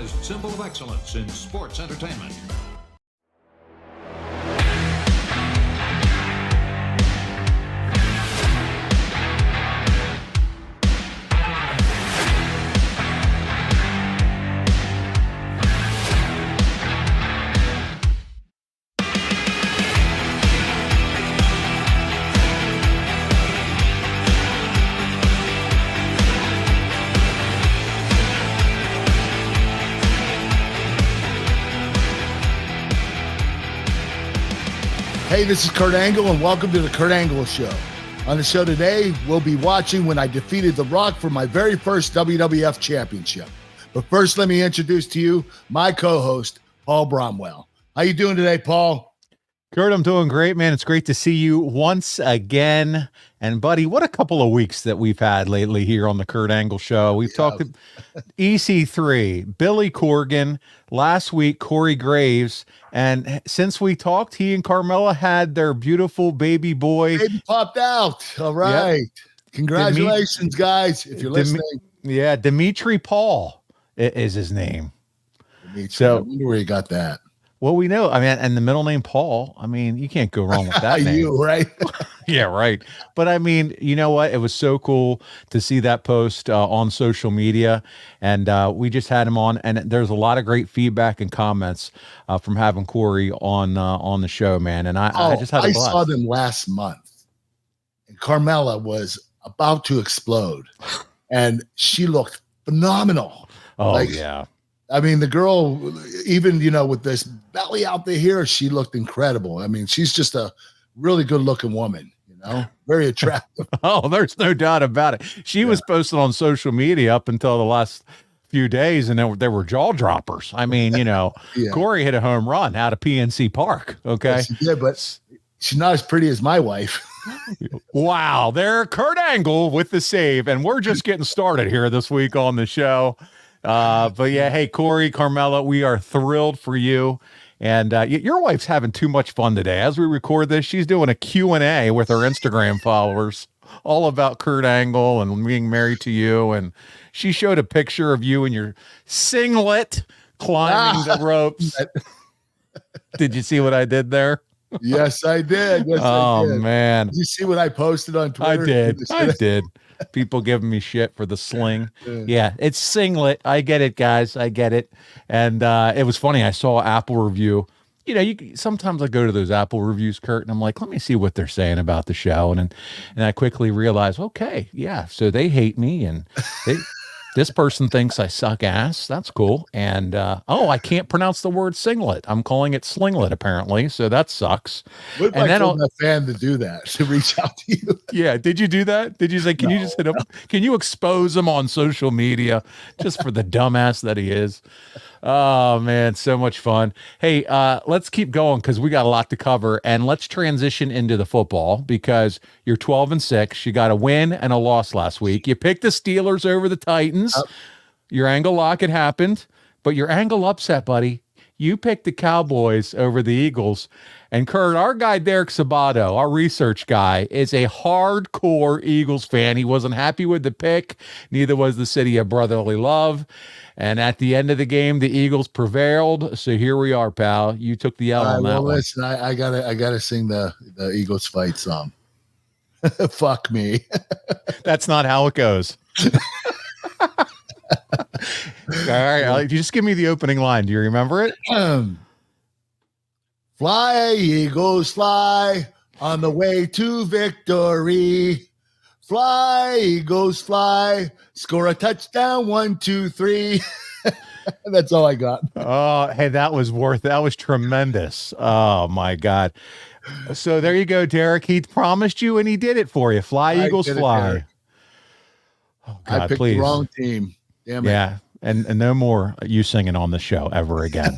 recognized symbol of excellence in sports entertainment. Hey, this is Kurt Angle, and welcome to the Kurt Angle Show. On the show today, we'll be watching when I defeated The Rock for my very first WWF Championship. But first, let me introduce to you my co-host, Paul Bromwell. How you doing today, Paul? Kurt, I'm doing great, man. It's great to see you once again. And, buddy, what a couple of weeks that we've had lately here on the Kurt Angle Show. We've talked EC3, Billy Corgan, last week, Corey Graves. And since we talked, he and Carmella had their beautiful baby boy. Baby popped out. All right. Yep. Congratulations, guys, if you're listening. Dimitri Paul is his name. Dimitri, so, I wonder where you got that. Well, we know, I mean, and the middle name Paul, I mean, you can't go wrong with that name. You, right? Yeah, right. But I mean, you know what? It was so cool to see that post on social media, and we just had him on, and there's a lot of great feedback and comments from having Corey on the show, man. And I just had a blast. I saw them last month, and Carmella was about to explode, and she looked phenomenal. Oh, yeah. I mean, the girl, even, with this belly out there here, she looked incredible. I mean, she's just a really good looking woman, very attractive. Oh, there's no doubt about it. She was posted on social media up until the last few days, and there were jaw droppers. I mean, Corey hit a home run out of PNC Park. Okay. Yeah, she did, but she's not as pretty as my wife. Wow. There, Kurt Angle with the save. And we're just getting started here this week on the show. But yeah, hey, Corey, Carmella, we are thrilled for you. And your wife's having too much fun today. As we record this, she's doing a Q&A with her Instagram followers all about Kurt Angle and being married to you. And she showed a picture of you in your singlet climbing the ropes. Did you see what I did there? Yes, I did. Yes, I did. Man. Did you see what I posted on Twitter? I did. People giving me shit for the sling. Yeah, it's singlet. I get it, guys. I get it. And it was funny. I saw an Apple review. Sometimes I go to those Apple reviews, Kurt, and I'm like, let me see what they're saying about the show. And I quickly realized, okay, yeah, so they hate me, and this person thinks I suck ass. That's cool. And, I can't pronounce the word singlet. I'm calling it slinglet, apparently. So that sucks. What if I told a fan to do that, to reach out to you? Yeah. Did you do that? Did you say, can you just hit him? Can you expose him on social media just for the dumbass that he is? Oh, man. So much fun. Hey, let's keep going because we got a lot to cover. And let's transition into the football because you're 12-6. You got a win and a loss last week. You picked the Steelers over the Titans. Your angle lock, it happened, but your angle upset, buddy. You picked the Cowboys over the Eagles. And Kurt, our guy Derek Sabato, our research guy, is a hardcore Eagles fan. He wasn't happy with the pick. Neither was the city of brotherly love. And at the end of the game, the Eagles prevailed. So here we are, pal. You took the L on that one. Listen, I gotta sing the Eagles fight song. Fuck me. That's not how it goes. All right, just give me the opening line. Do you remember it? Fly, Eagles, fly on the way to victory. Fly, Eagles, fly. Score a touchdown. 1, 2, 3. That's all I got. Oh, hey, that was tremendous. Oh my God. So there you go, Derek. He promised you and he did it for you. Fly, Eagles, fly. Oh God, I picked the wrong team. Damn it. Yeah. And no more you singing on the show ever again.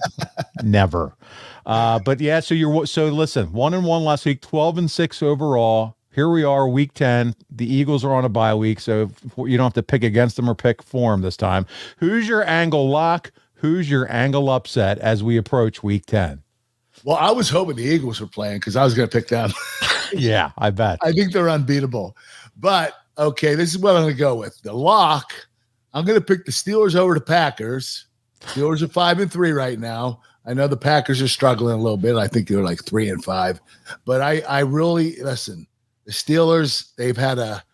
Never. But yeah, so listen, 1-1 last week, 12-6 overall. Here we are, week 10. The Eagles are on a bye week, so you don't have to pick against them or pick for them this time. Who's your angle lock? Who's your angle upset as we approach week 10? Well, I was hoping the Eagles were playing because I was going to pick them. Yeah, I bet. I think they're unbeatable. But, okay, this is what I'm going to go with. The lock, I'm going to pick the Steelers over the Packers. Steelers are 5-3 right now. I know the Packers are struggling a little bit. I think they're like 3-5. But I really listen. The Steelers, they've had a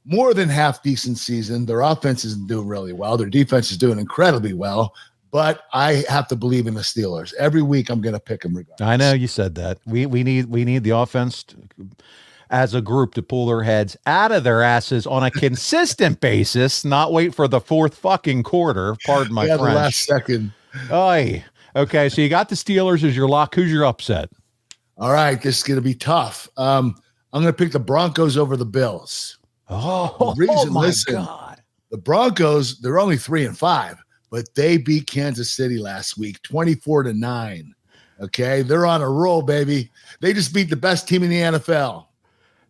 more than half decent season. Their offense isn't doing really well. Their defense is doing incredibly well. But I have to believe in the Steelers. Every week I'm going to pick them regardless. I know you said that. We need the offense as a group to pull their heads out of their asses on a consistent basis, not wait for the fourth fucking quarter. Pardon my French. The last second. Oy. Okay, so you got the Steelers as your lock. Who's your upset? All right, this is going to be tough. I'm going to pick the Broncos over the Bills. Oh, God. The Broncos, they're only 3-5, but they beat Kansas City last week, 24-9. Okay, they're on a roll, baby. They just beat the best team in the NFL.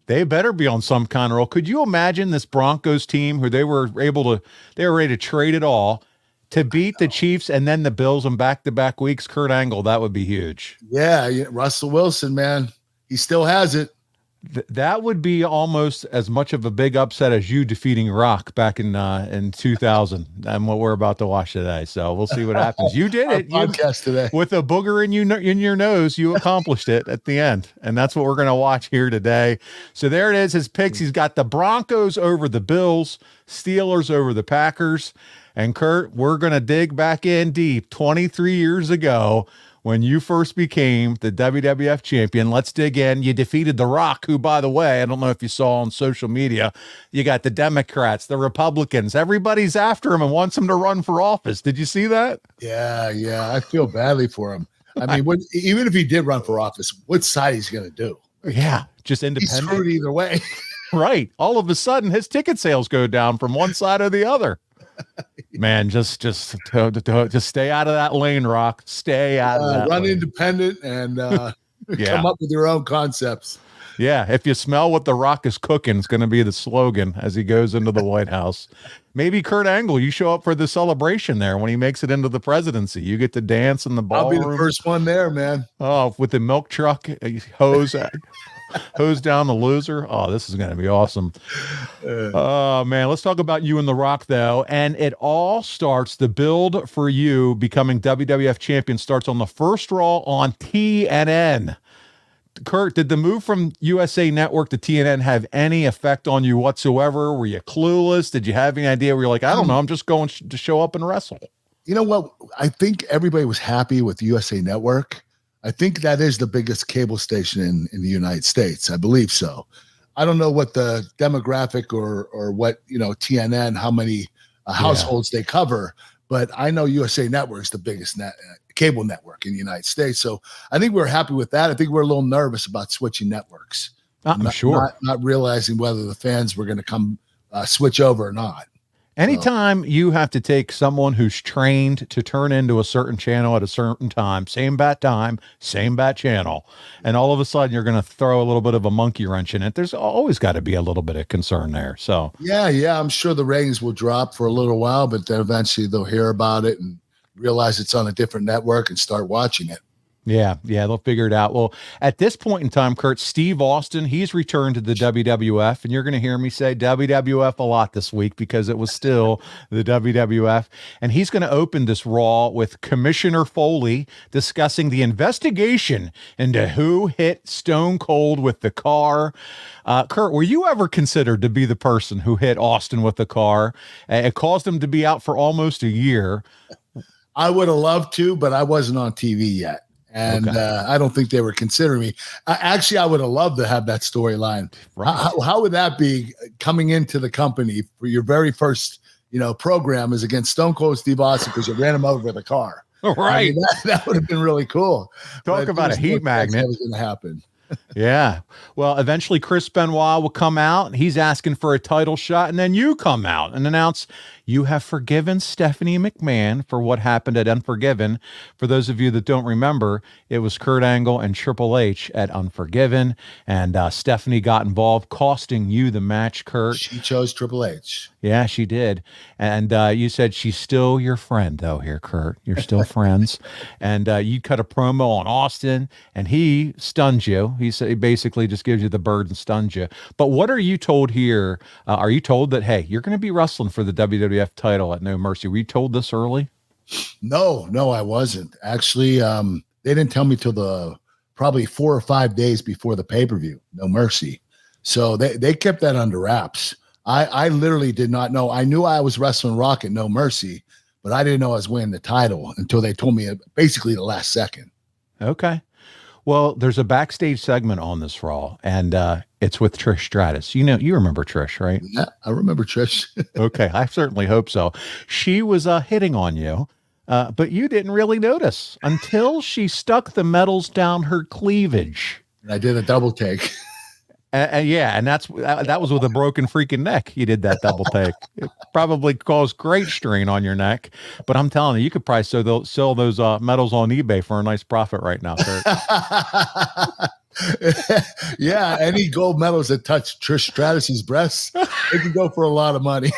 They better be on some kind of roll. Could you imagine this Broncos team who they were ready to trade it all to beat the Chiefs and then the Bills in back-to-back weeks? Kurt Angle, that would be huge. Yeah, Russell Wilson, man. He still has it. That would be almost as much of a big upset as you defeating Rock back in 2000 and what we're about to watch today. So we'll see what happens. You did it. Podcast today. With a booger in your nose, you accomplished it at the end. And that's what we're going to watch here today. So there it is, his picks. He's got the Broncos over the Bills, Steelers over the Packers. And Kurt, we're going to dig back in deep 23 years ago when you first became the WWF champion. Let's dig in. You defeated The Rock, who, by the way, I don't know if you saw on social media, you got the Democrats, the Republicans, everybody's after him and wants him to run for office. Did you see that? Yeah. I feel badly for him. I mean, even if he did run for office, what side he's going to do? Yeah, just independent. He's screwed either way. Right. All of a sudden, his ticket sales go down from one side or the other. Man, just stay out of that lane, Rock. Stay out of that run lane. Independent and come up with your own concepts. Yeah, if you smell what The Rock is cooking, it's going to be the slogan as he goes into the White House. Maybe Kurt Angle, you show up for the celebration there when he makes it into the presidency. You get to dance in the ballroom. I'll be the first one there, man. Oh, with the milk truck hose down the loser. Oh, this is going to be awesome. Oh, man. Let's talk about you and The Rock, though. And it all starts, the build for you becoming WWF champion starts on the first Raw on TNN. Kurt, did the move from USA Network to TNN have any effect on you whatsoever? Were you clueless? Did you have any idea? Were you like, I don't know, I'm just going to show up and wrestle? You know what? I think everybody was happy with USA Network. I think that is the biggest cable station in the United States. I believe so. I don't know what the demographic or what, TNN, how many households they cover, but I know USA Network is the biggest cable network in the United States. So I think we're happy with that. I think we're a little nervous about switching networks. I'm sure. Not realizing whether the fans were going to come switch over or not. Anytime you have to take someone who's trained to turn into a certain channel at a certain time, same bat channel, and all of a sudden you're going to throw a little bit of a monkey wrench in it, there's always got to be a little bit of concern there. So yeah, I'm sure the ratings will drop for a little while, but then eventually they'll hear about it and realize it's on a different network and start watching it. Yeah, they'll figure it out. Well, at this point in time, Kurt, Steve Austin, he's returned to the WWF, and you're going to hear me say WWF a lot this week because it was still the WWF. And he's going to open this Raw with Commissioner Foley discussing the investigation into who hit Stone Cold with the car. Kurt, were you ever considered to be the person who hit Austin with the car? It caused him to be out for almost a year. I would have loved to, but I wasn't on TV yet. And I don't think they were considering me. Actually, I would have loved to have that storyline. Right. How would that be coming into the company for your very first, program is against Stone Cold Steve Austin because you ran him over with a car? Right. I mean, that would have been really cool. Talk about a heat magnet. That was going to happen. Yeah. Well, eventually Chris Benoit will come out. He's asking for a title shot. And then you come out and announce you have forgiven Stephanie McMahon for what happened at Unforgiven. For those of you that don't remember, it was Kurt Angle and Triple H at Unforgiven. And Stephanie got involved, costing you the match, Kurt. She chose Triple H. Yeah, she did. And you said she's still your friend, though, here, Kurt. You're still friends. And you cut a promo on Austin, and he stuns you. He basically just gives you the bird and stuns you. But what are you told here? Are you told that, hey, you're going to be wrestling for the WWF title at No Mercy? Were you told this early? No, I wasn't. Actually, they didn't tell me till probably 4 or 5 days before the pay-per-view, No Mercy. So they kept that under wraps. I literally did not know. I knew I was wrestling Rock at No Mercy, but I didn't know I was winning the title until they told me basically the last second. Okay. Well, there's a backstage segment on this Raw, and it's with Trish Stratus. You remember Trish, right? Yeah, I remember Trish. Okay, I certainly hope so. She was hitting on you, but you didn't really notice until she stuck the medals down her cleavage. And I did a double take. And that was with a broken freaking neck. You did that double take. It probably caused great strain on your neck. But I'm telling you could probably sell those medals on eBay for a nice profit right now, Kurt. Yeah, any gold medals that touch Trish Stratus's breasts, they can go for a lot of money.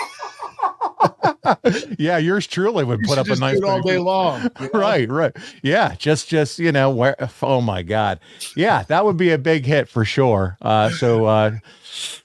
Yeah, yours truly would put up a nice all day long. You know? Right. Yeah, just where. Oh my God. Yeah, that would be a big hit for sure. So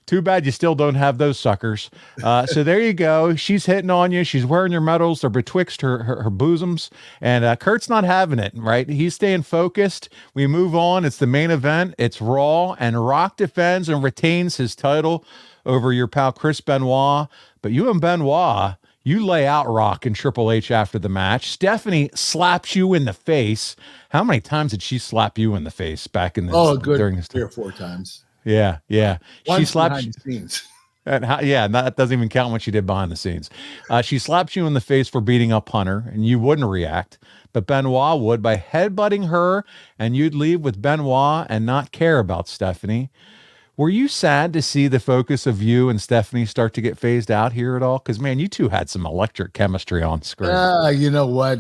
too bad you still don't have those suckers. So there you go. She's hitting on you. She's wearing your medals. They're betwixt her bosoms, and Kurt's not having it. Right? He's staying focused. We move on. It's the main event. It's Raw, and Rock defends and retains his title over your pal Chris Benoit. But you and Benoit, you lay out Rock and Triple H after the match. Stephanie slaps you in the face. How many times did she slap you in the face back in this? During this 3 or 4 times. Yeah. Once she slaps behind the scenes. That doesn't even count what she did behind the scenes. She slaps you in the face for beating up Hunter, and you wouldn't react. But Benoit would by headbutting her, and you'd leave with Benoit and not care about Stephanie. Were you sad to see the focus of you and Stephanie start to get phased out here at all? Because, man, you two had some electric chemistry on screen. You know what?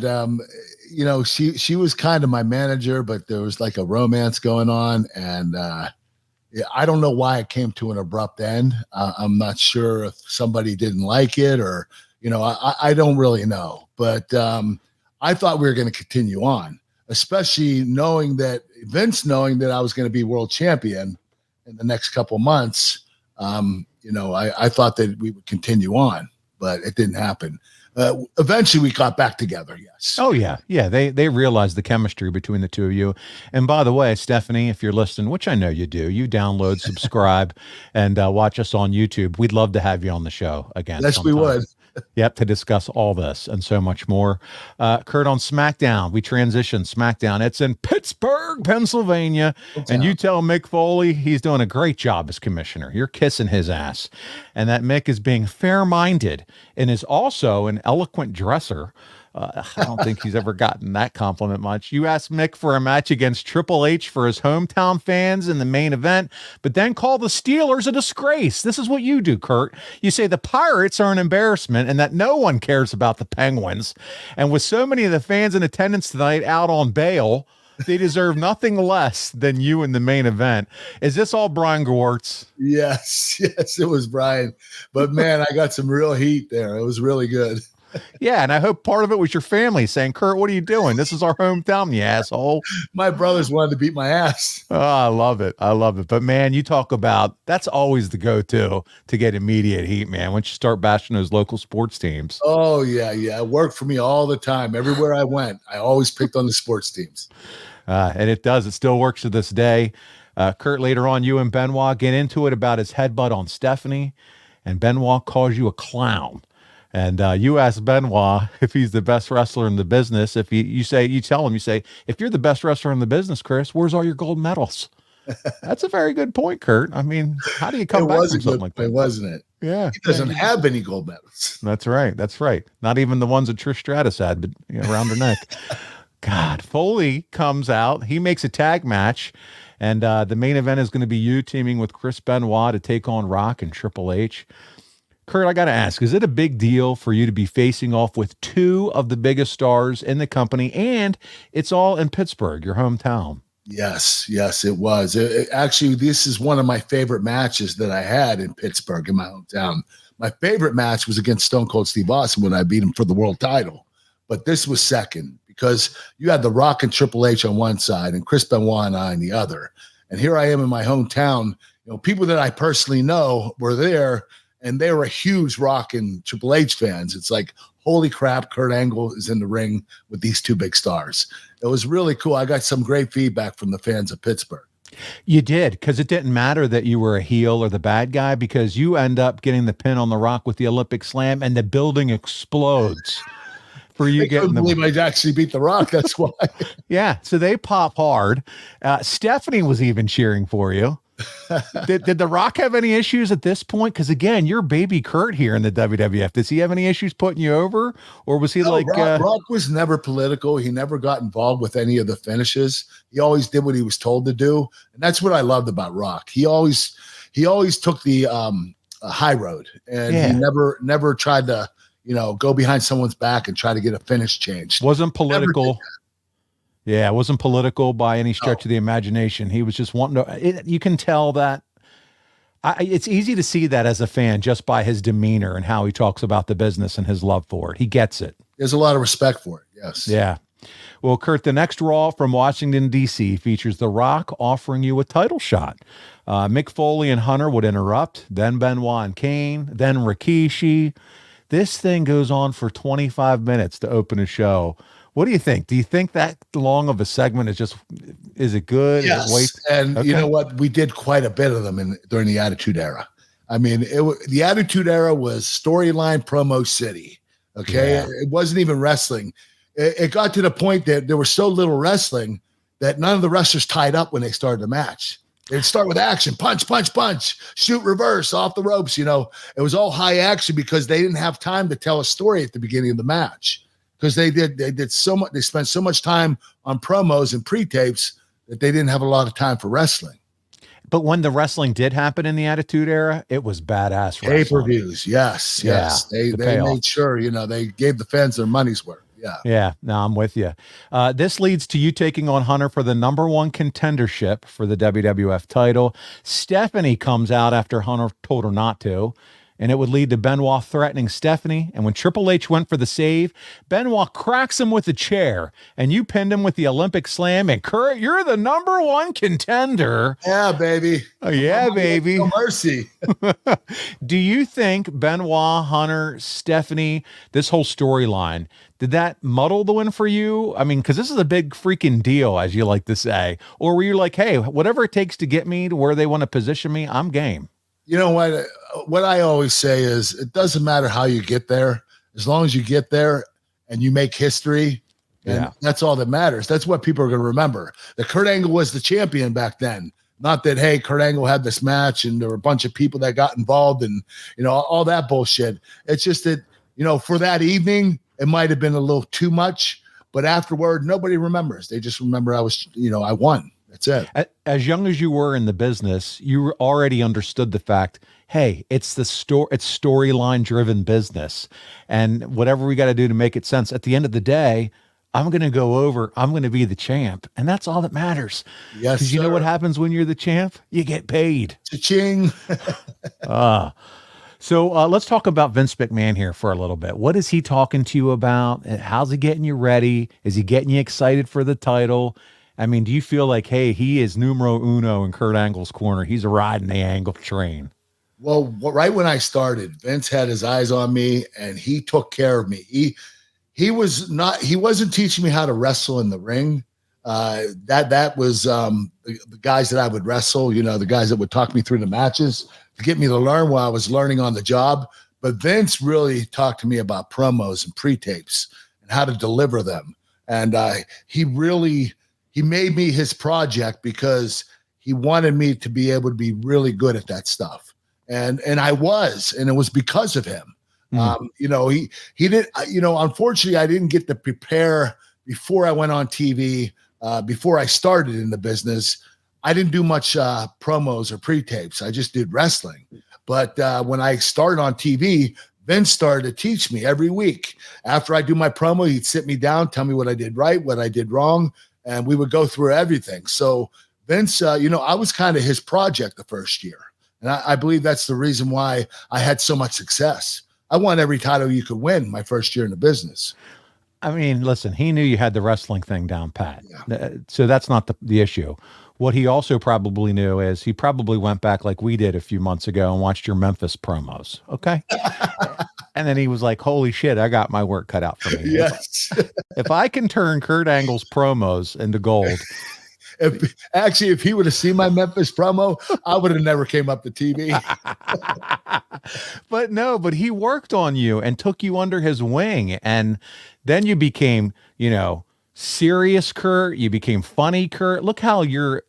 She was kind of my manager, but there was like a romance going on. And I don't know why it came to an abrupt end. I'm not sure if somebody didn't like it or, I don't really know. But I thought we were going to continue on, especially knowing that I was going to be world champion in the next couple months. I thought that we would continue on, but it didn't happen. Eventually we got back together. Yes. Oh yeah. They realized the chemistry between the two of you. And by the way, Stephanie, if you're listening, which I know you do, you download, subscribe, and watch us on YouTube. We'd love to have you on the show again. Yes, sometime. We would. Yep, to discuss all this and so much more. Kurt, on SmackDown, we transition SmackDown. It's in Pittsburgh, Pennsylvania. And you tell Mick Foley he's doing a great job as commissioner. You're kissing his ass. And that Mick is being fair-minded and is also an eloquent dresser. I don't think he's ever gotten that compliment much. You asked Mick for a match against Triple H for his hometown fans in the main event, but then call the Steelers a disgrace. This is what you do, Kurt. You say the Pirates are an embarrassment and that no one cares about the Penguins. And with so many of the fans in attendance tonight out on bail, they deserve nothing less than you in the main event. Is this all Brian Gewirtz? Yes, it was Brian. But man, I got some real heat there. It was really good. Yeah, and I hope part of it was your family saying, Kurt, what are you doing? This is our hometown, you asshole. My brothers wanted to beat my ass. Oh, I love it. But, man, you talk about that's always the go-to to get immediate heat, man, once you start bashing those local sports teams. Oh, yeah. It worked for me all the time. Everywhere I went, I always picked on the sports teams. And it does. It still works to this day. Kurt, later on, you and Benoit get into it about his headbutt on Stephanie, and Benoit calls you a clown. And you ask Benoit if he's the best wrestler in the business. If you tell him, if you're the best wrestler in the business, Chris, where's all your gold medals? That's a very good point, Kurt. I mean, how do you come back from something like that? Wasn't it? Yeah. He doesn't have any gold medals. That's right. Not even the ones that Trish Stratus had, but around her neck. God, Foley comes out. He makes a tag match. And the main event is going to be you teaming with Chris Benoit to take on Rock and Triple H. Kurt, I got to ask, is it a big deal for you to be facing off with two of the biggest stars in the company, and it's all in Pittsburgh, your hometown? Yes, it was. Actually, this is one of my favorite matches that I had in Pittsburgh, in my hometown. My favorite match was against Stone Cold Steve Austin when I beat him for the world title. But this was second because you had The Rock and Triple H on one side and Chris Benoit and I on the other. And here I am in my hometown. People that I personally know were there, and they were huge Rock and Triple H fans. It's like, holy crap, Kurt Angle is in the ring with these two big stars. It was really cool. I got some great feedback from the fans of Pittsburgh. You did, because it didn't matter that you were a heel or the bad guy, because you end up getting the pin on the Rock with the Olympic Slam, and the building explodes for you getting the. I couldn't believe I actually beat the Rock. That's why. Yeah, so they pop hard. Stephanie was even cheering for you. Did the Rock have any issues at this point? Because again, you're baby Kurt here in the WWF. Does he have any issues putting you over, or was he Rock was never political. He never got involved with any of the finishes. He always did what he was told to do, and that's what I loved about Rock. He always took the high road, and he never tried to go behind someone's back and try to get a finish changed. Wasn't political. Yeah, it wasn't political by any stretch of the imagination. He was just wanting to. You can tell that. It's easy to see that as a fan just by his demeanor and how he talks about the business and his love for it. He gets it. There's a lot of respect for it. Yes. Yeah. Well, Kurt, the next Raw from Washington, D.C. features The Rock offering you a title shot. Mick Foley and Hunter would interrupt, then Benoit and Kane, then Rikishi. This thing goes on for 25 minutes to open a show. What do you think? Do you think that long of a segment is it good? Yes. And you know what? We did quite a bit of them during the Attitude Era. I mean, the Attitude Era was storyline promo city. Okay. Yeah. It wasn't even wrestling. It got to the point that there was so little wrestling that none of the wrestlers tied up when they started the match. They'd start with action, punch, punch, punch, shoot, reverse, off the ropes. It was all high action because they didn't have time to tell a story at the beginning of the match. Because they did so much, they spent so much time on promos and pre-tapes that they didn't have a lot of time for wrestling. But when the wrestling did happen in the Attitude Era, it was badass wrestling. Pay-per-views, yes. They made sure, they gave the fans their money's worth. Yeah. Yeah. No, I'm with you. This leads to you taking on Hunter for the #1 contendership for the WWF title. Stephanie comes out after Hunter told her not to. And it would lead to Benoit threatening Stephanie. And when Triple H went for the save, Benoit cracks him with a chair. And you pinned him with the Olympic Slam. And Kurt, you're the #1 contender. Yeah, baby. Oh, yeah, baby. No mercy. Do you think Benoit, Hunter, Stephanie, this whole storyline, did that muddle the win for you? I mean, because this is a big freaking deal, as you like to say. Or were you like, hey, whatever it takes to get me to where they want to position me, I'm game? You know what I always say is it doesn't matter how you get there, as long as you get there and you make history, and that's all that matters. That's what people are going to remember. That Kurt Angle was the champion back then. Not that, hey, Kurt Angle had this match and there were a bunch of people that got involved and, all that bullshit. It's just that, for that evening, it might have been a little too much, but afterward, nobody remembers. They just remember I won. That's it. As young as you were in the business, you already understood the fact, hey, it's storyline driven business. And whatever we got to do to make it sense, at the end of the day, I'm going to go over, I'm going to be the champ. And that's all that matters. Yes. Because you know what happens when you're the champ? You get paid. Cha-ching. So let's talk about Vince McMahon here for a little bit. What is he talking to you about? How's he getting you ready? Is he getting you excited for the title? I mean, do you feel like, hey, he is numero uno in Kurt Angle's corner? He's riding the Angle train. Well, right when I started, Vince had his eyes on me and he took care of me. He wasn't teaching me how to wrestle in the ring. That was the guys that I would wrestle, the guys that would talk me through the matches to get me to learn while I was learning on the job. But Vince really talked to me about promos and pre-tapes and how to deliver them. And he made me his project because he wanted me to be able to be really good at that stuff. And I was, and it was because of him. He did, unfortunately I didn't get to prepare before I went on TV, before I started in the business. I didn't do much promos or pre-tapes. I just did wrestling. But when I started on TV, Vince started to teach me every week. After I do my promo, he'd sit me down, tell me what I did right, what I did wrong. And we would go through everything. So Vince, I was kind of his project the first year. And I believe that's the reason why I had so much success. I won every title you could win my first year in the business. I mean, listen, he knew you had the wrestling thing down pat. Yeah. So that's not the issue. What he also probably knew is he probably went back like we did a few months ago and watched your Memphis promos. Okay. And then he was like, holy shit, I got my work cut out for me. Yes. If I can turn Kurt Angle's promos into gold. If he would have seen my Memphis promo, I would have never came up to TV. But he worked on you and took you under his wing. And then you became, serious Kurt. You became funny Kurt. Look how your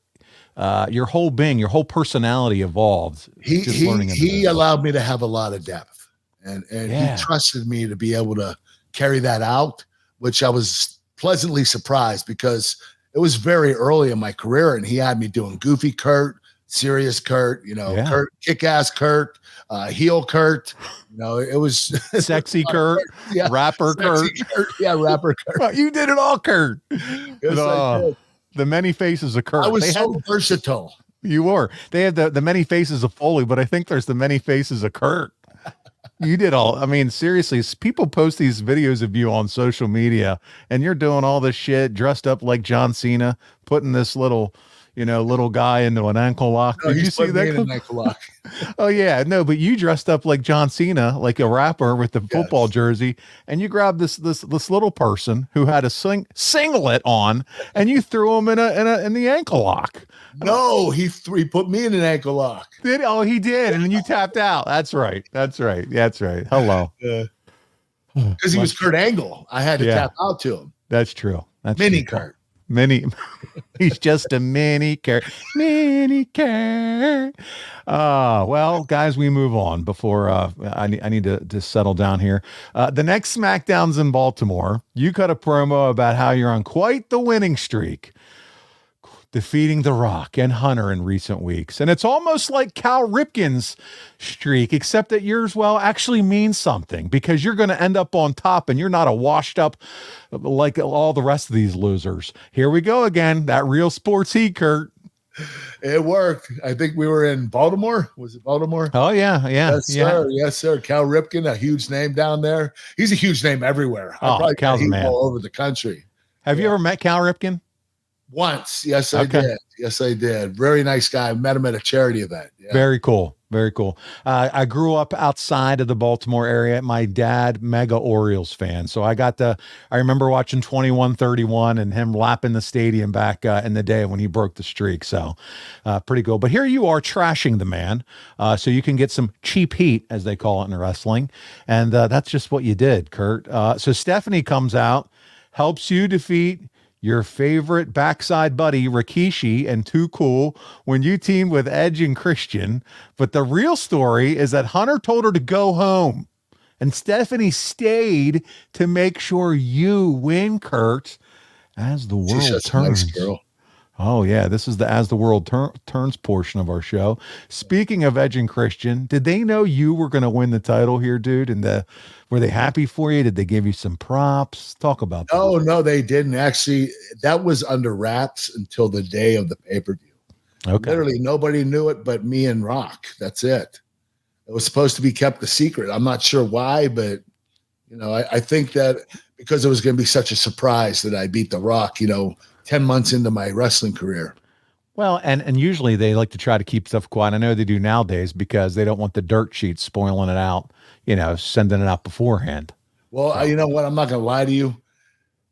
whole being, your whole personality evolved. He allowed me to have a lot of depth, and he trusted me to be able to carry that out, which I was pleasantly surprised because it was very early in my career, and he had me doing goofy Kurt, serious Kurt, Kurt, kick-ass Kurt, heel Kurt. It was sexy Kurt, rapper Kurt. Yeah, rapper Kurt. You did it all, Kurt. Yes, I did. The many faces of Kurt. I was versatile. You were. They had the many faces of Foley, but I think there's the many faces of Kurt. You did all. I mean, seriously, people post these videos of you on social media, and you're doing all this shit, dressed up like John Cena, putting this little guy into an ankle lock. No, did you see that? An ankle lock. Oh yeah, no, but you dressed up like John Cena, like a rapper with the football jersey, and you grabbed this little person who had a singlet on, and you threw him in the ankle lock. No, he put me in an ankle lock. Did oh he did, and then you tapped out. That's right. Hello. Because he was Kurt Angle, I had to tap out to him. That's true. That's mini true. Kurt. He's just a mini Kurt. Well, guys, we move on before I need to settle down here. The next SmackDown's in Baltimore. You cut a promo about how you're on quite the winning streak, defeating The Rock and Hunter in recent weeks. And it's almost like Cal Ripken's streak, except that yours, actually means something because you're going to end up on top and you're not a washed up like all the rest of these losers. Here we go again. That real sports heat, Kurt. It worked. I think we were in Baltimore. Was it Baltimore? Oh, yeah. Yes, sir. Yes, sir. Cal Ripken, a huge name down there. He's a huge name everywhere. Cal's a man. All over the country. Have you ever met Cal Ripken? Once. Yes, I did. Yes, I did. Very nice guy. Met him at a charity event. Yeah. Very cool. Very cool. I grew up outside of the Baltimore area. My dad, mega Orioles fan. So I remember watching 21-31 and him lapping the stadium back in the day when he broke the streak. So pretty cool. But here you are trashing the man. So you can get some cheap heat, as they call it in wrestling. And that's just what you did, Kurt. So Stephanie comes out, helps you defeat your favorite backside buddy, Rikishi, and Too Cool when you teamed with Edge and Christian. But the real story is that Hunter told her to go home, and Stephanie stayed to make sure you win, Kurt, as the world turns. Nice girl. Oh, yeah. This is the As the World Turns portion of our show. Speaking of Edge and Christian, did they know you were going to win the title here, dude? And were they happy for you? Did they give you some props? Talk about that. Oh, no, they didn't. Actually, that was under wraps until the day of the pay-per-view. Okay. Literally, nobody knew it but me and Rock. That's it. It was supposed to be kept a secret. I'm not sure why, but, I think that because it was going to be such a surprise that I beat The Rock, 10 months into my wrestling career. Well, and usually they like to try to keep stuff quiet. I know they do nowadays because they don't want the dirt sheets spoiling it out, sending it out beforehand. Well, so. You know what? I'm not going to lie to you.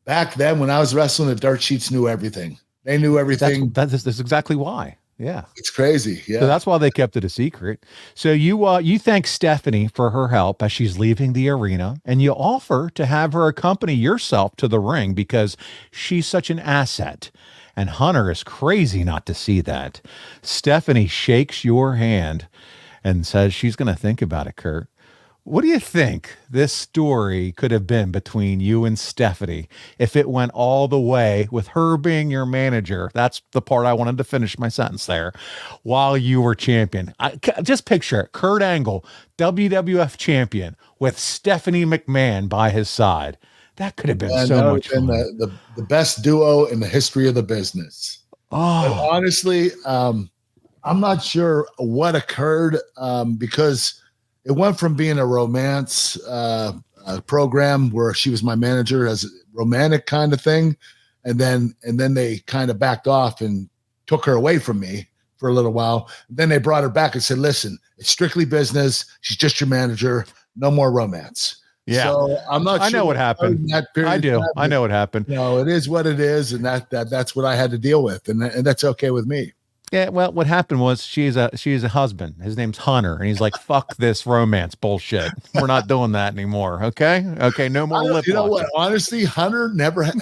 Back then when I was wrestling, the dirt sheets knew everything. They knew everything. That's exactly why. Yeah. It's crazy. Yeah. So that's why they kept it a secret. So you thank Stephanie for her help as she's leaving the arena, and you offer to have her accompany yourself to the ring because she's such an asset. And Hunter is crazy not to see that. Stephanie shakes your hand and says she's going to think about it, Kurt. What do you think this story could have been between you and Stephanie if it went all the way with her being your manager? That's the part I wanted to finish my sentence there. While you were champion. Just picture it. Kurt Angle, WWF champion, with Stephanie McMahon by his side. That could have been so much fun. The best duo in the history of the business. Oh, but honestly, I'm not sure what occurred because it went from being a romance program where she was my manager as a romantic kind of thing. And then they kind of backed off and took her away from me for a little while. Then they brought her back and said, listen, it's strictly business. She's just your manager. no more romance. Yeah. So I'm not sure. I know what happened. I do. I know what happened. It is what it is, and that's what I had to deal with, and that's okay with me. Yeah, well, what happened was she's a husband. His name's Hunter, and he's like, "Fuck this romance bullshit. We're not doing that anymore." Okay, no more lip. You know watching. what? Honestly, Hunter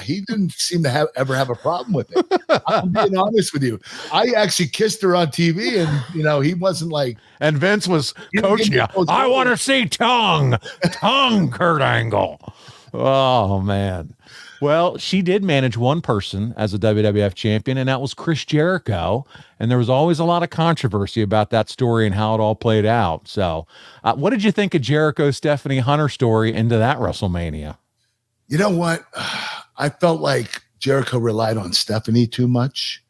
he didn't seem to ever have a problem with it. I'm being honest with you. I actually kissed her on TV, and he wasn't like. And Vince was coaching you. I want to see tongue, Kurt Angle. Oh man. Well, she did manage one person as a WWF champion, and that was Chris Jericho. And there was always a lot of controversy about that story and how it all played out. So what did you think of Jericho Stephanie Hunter story into that WrestleMania? You know what? I felt like Jericho relied on Stephanie too much.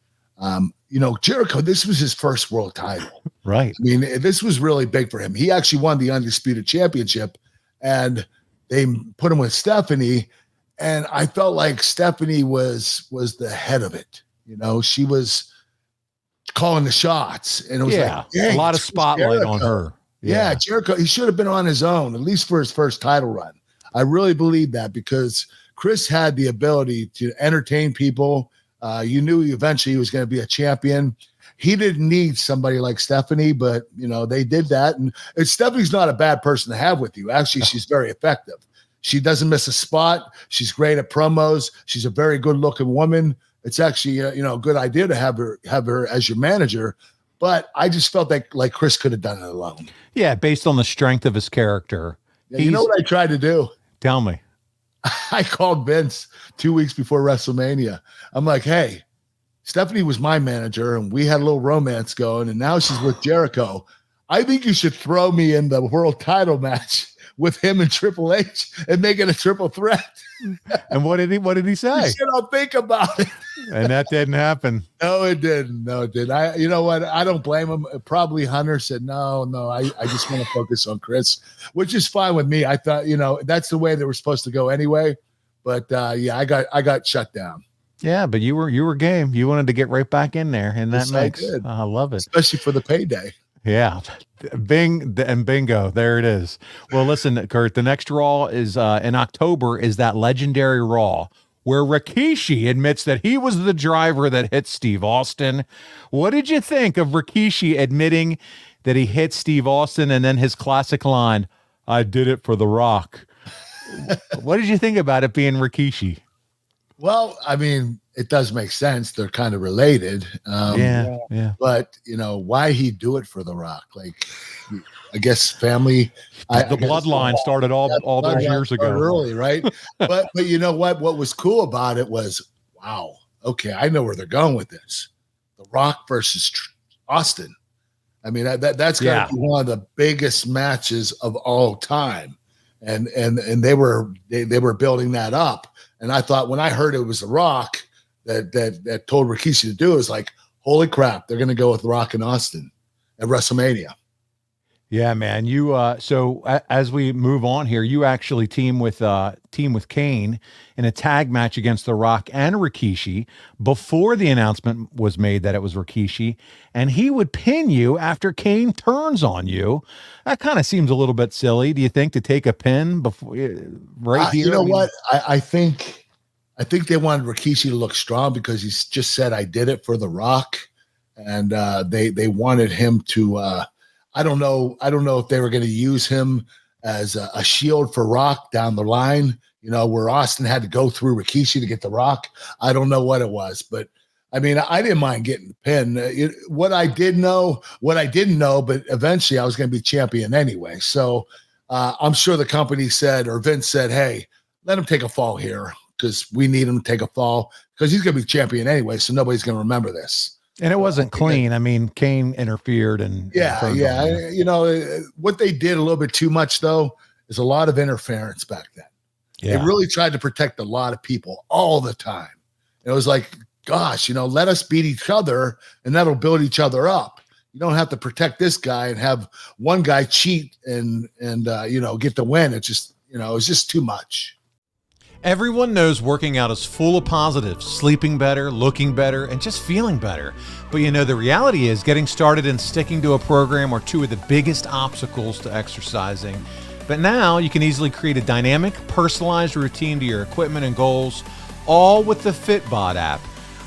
Jericho, this was his first world title. Right. I mean, this was really big for him. He actually won the Undisputed Championship, and they put him with Stephanie. And I felt like Stephanie was the head of it. She was calling the shots, and it was a lot of spotlight on her. Yeah, Jericho, he should have been on his own, at least for his first title run. I really believe that because Chris had the ability to entertain people. You knew eventually he was going to be a champion. He didn't need somebody like Stephanie, but they did that. And Stephanie's not a bad person to have with you. Actually, she's very effective. She doesn't miss a spot. She's great at promos. She's a very good-looking woman. It's actually a good idea to have her as your manager. But I just felt like Chris could have done it alone. Yeah, based on the strength of his character. Yeah, you know what I tried to do? Tell me. I called Vince 2 weeks before WrestleMania. I'm like, hey, Stephanie was my manager, and we had a little romance going, and now she's with Jericho. I think you should throw me in the world title match with him and Triple H and make it a triple threat. And what did he say? He said, I'll think about it. And that didn't happen. No, it didn't. You know what? I don't blame him. Probably Hunter said, no, I just want to focus on Chris, which is fine with me. I thought, that's the way they were supposed to go anyway. But I got shut down. Yeah, but you were game. You wanted to get right back in there, and that makes I love it, especially for the payday. Yeah, bingo, there it is. Well, listen, Kurt, the next Raw is in October is that legendary Raw where Rikishi admits that he was the driver that hit Steve Austin. What did you think of Rikishi admitting that he hit Steve Austin and then his classic line, "I did it for The Rock"? What did you think about it being Rikishi? Well, I mean, it does make sense. They're kind of related. Yeah. But, why he do it for The Rock? Like, I guess family. The bloodline started all those years ago. Early, right? but you know what? What was cool about it was, wow, okay, I know where they're going with this. The Rock versus Austin. I mean, that's going to be one of the biggest matches of all time. And they were building that up. And I thought when I heard it was The Rock that told Rikishi to do it, was like, holy crap, they're going to go with Rock and Austin at WrestleMania. Yeah, man. You so as we move on here, you actually team with Kane in a tag match against The Rock and Rikishi before the announcement was made that it was Rikishi, and he would pin you after Kane turns on you. That kind of seems a little bit silly. Do you think, to take a pin before right here? You know what? I think they wanted Rikishi to look strong because he just said, "I did it for The Rock," and they wanted him to. I don't know if they were going to use him as a shield for Rock down the line, where Austin had to go through Rikishi to get the Rock. I don't know what it was, but I mean, I didn't mind getting the pin. What I didn't know, but eventually I was going to be champion anyway. So I'm sure the company said, or Vince said, hey, let him take a fall here because we need him to take a fall because he's going to be champion anyway. So nobody's going to remember this. And it wasn't clean. I mean, Kane interfered and what they did a little bit too much though is a lot of interference back then. Yeah. They really tried to protect a lot of people all the time. It was like, gosh, let us beat each other and that'll build each other up. You don't have to protect this guy and have one guy cheat and get the win. It's just, it's just too much. Everyone knows working out is full of positives, sleeping better, looking better, and just feeling better. But the reality is getting started and sticking to a program are two of the biggest obstacles to exercising. But now you can easily create a dynamic, personalized routine to your equipment and goals, all with the Fitbod app.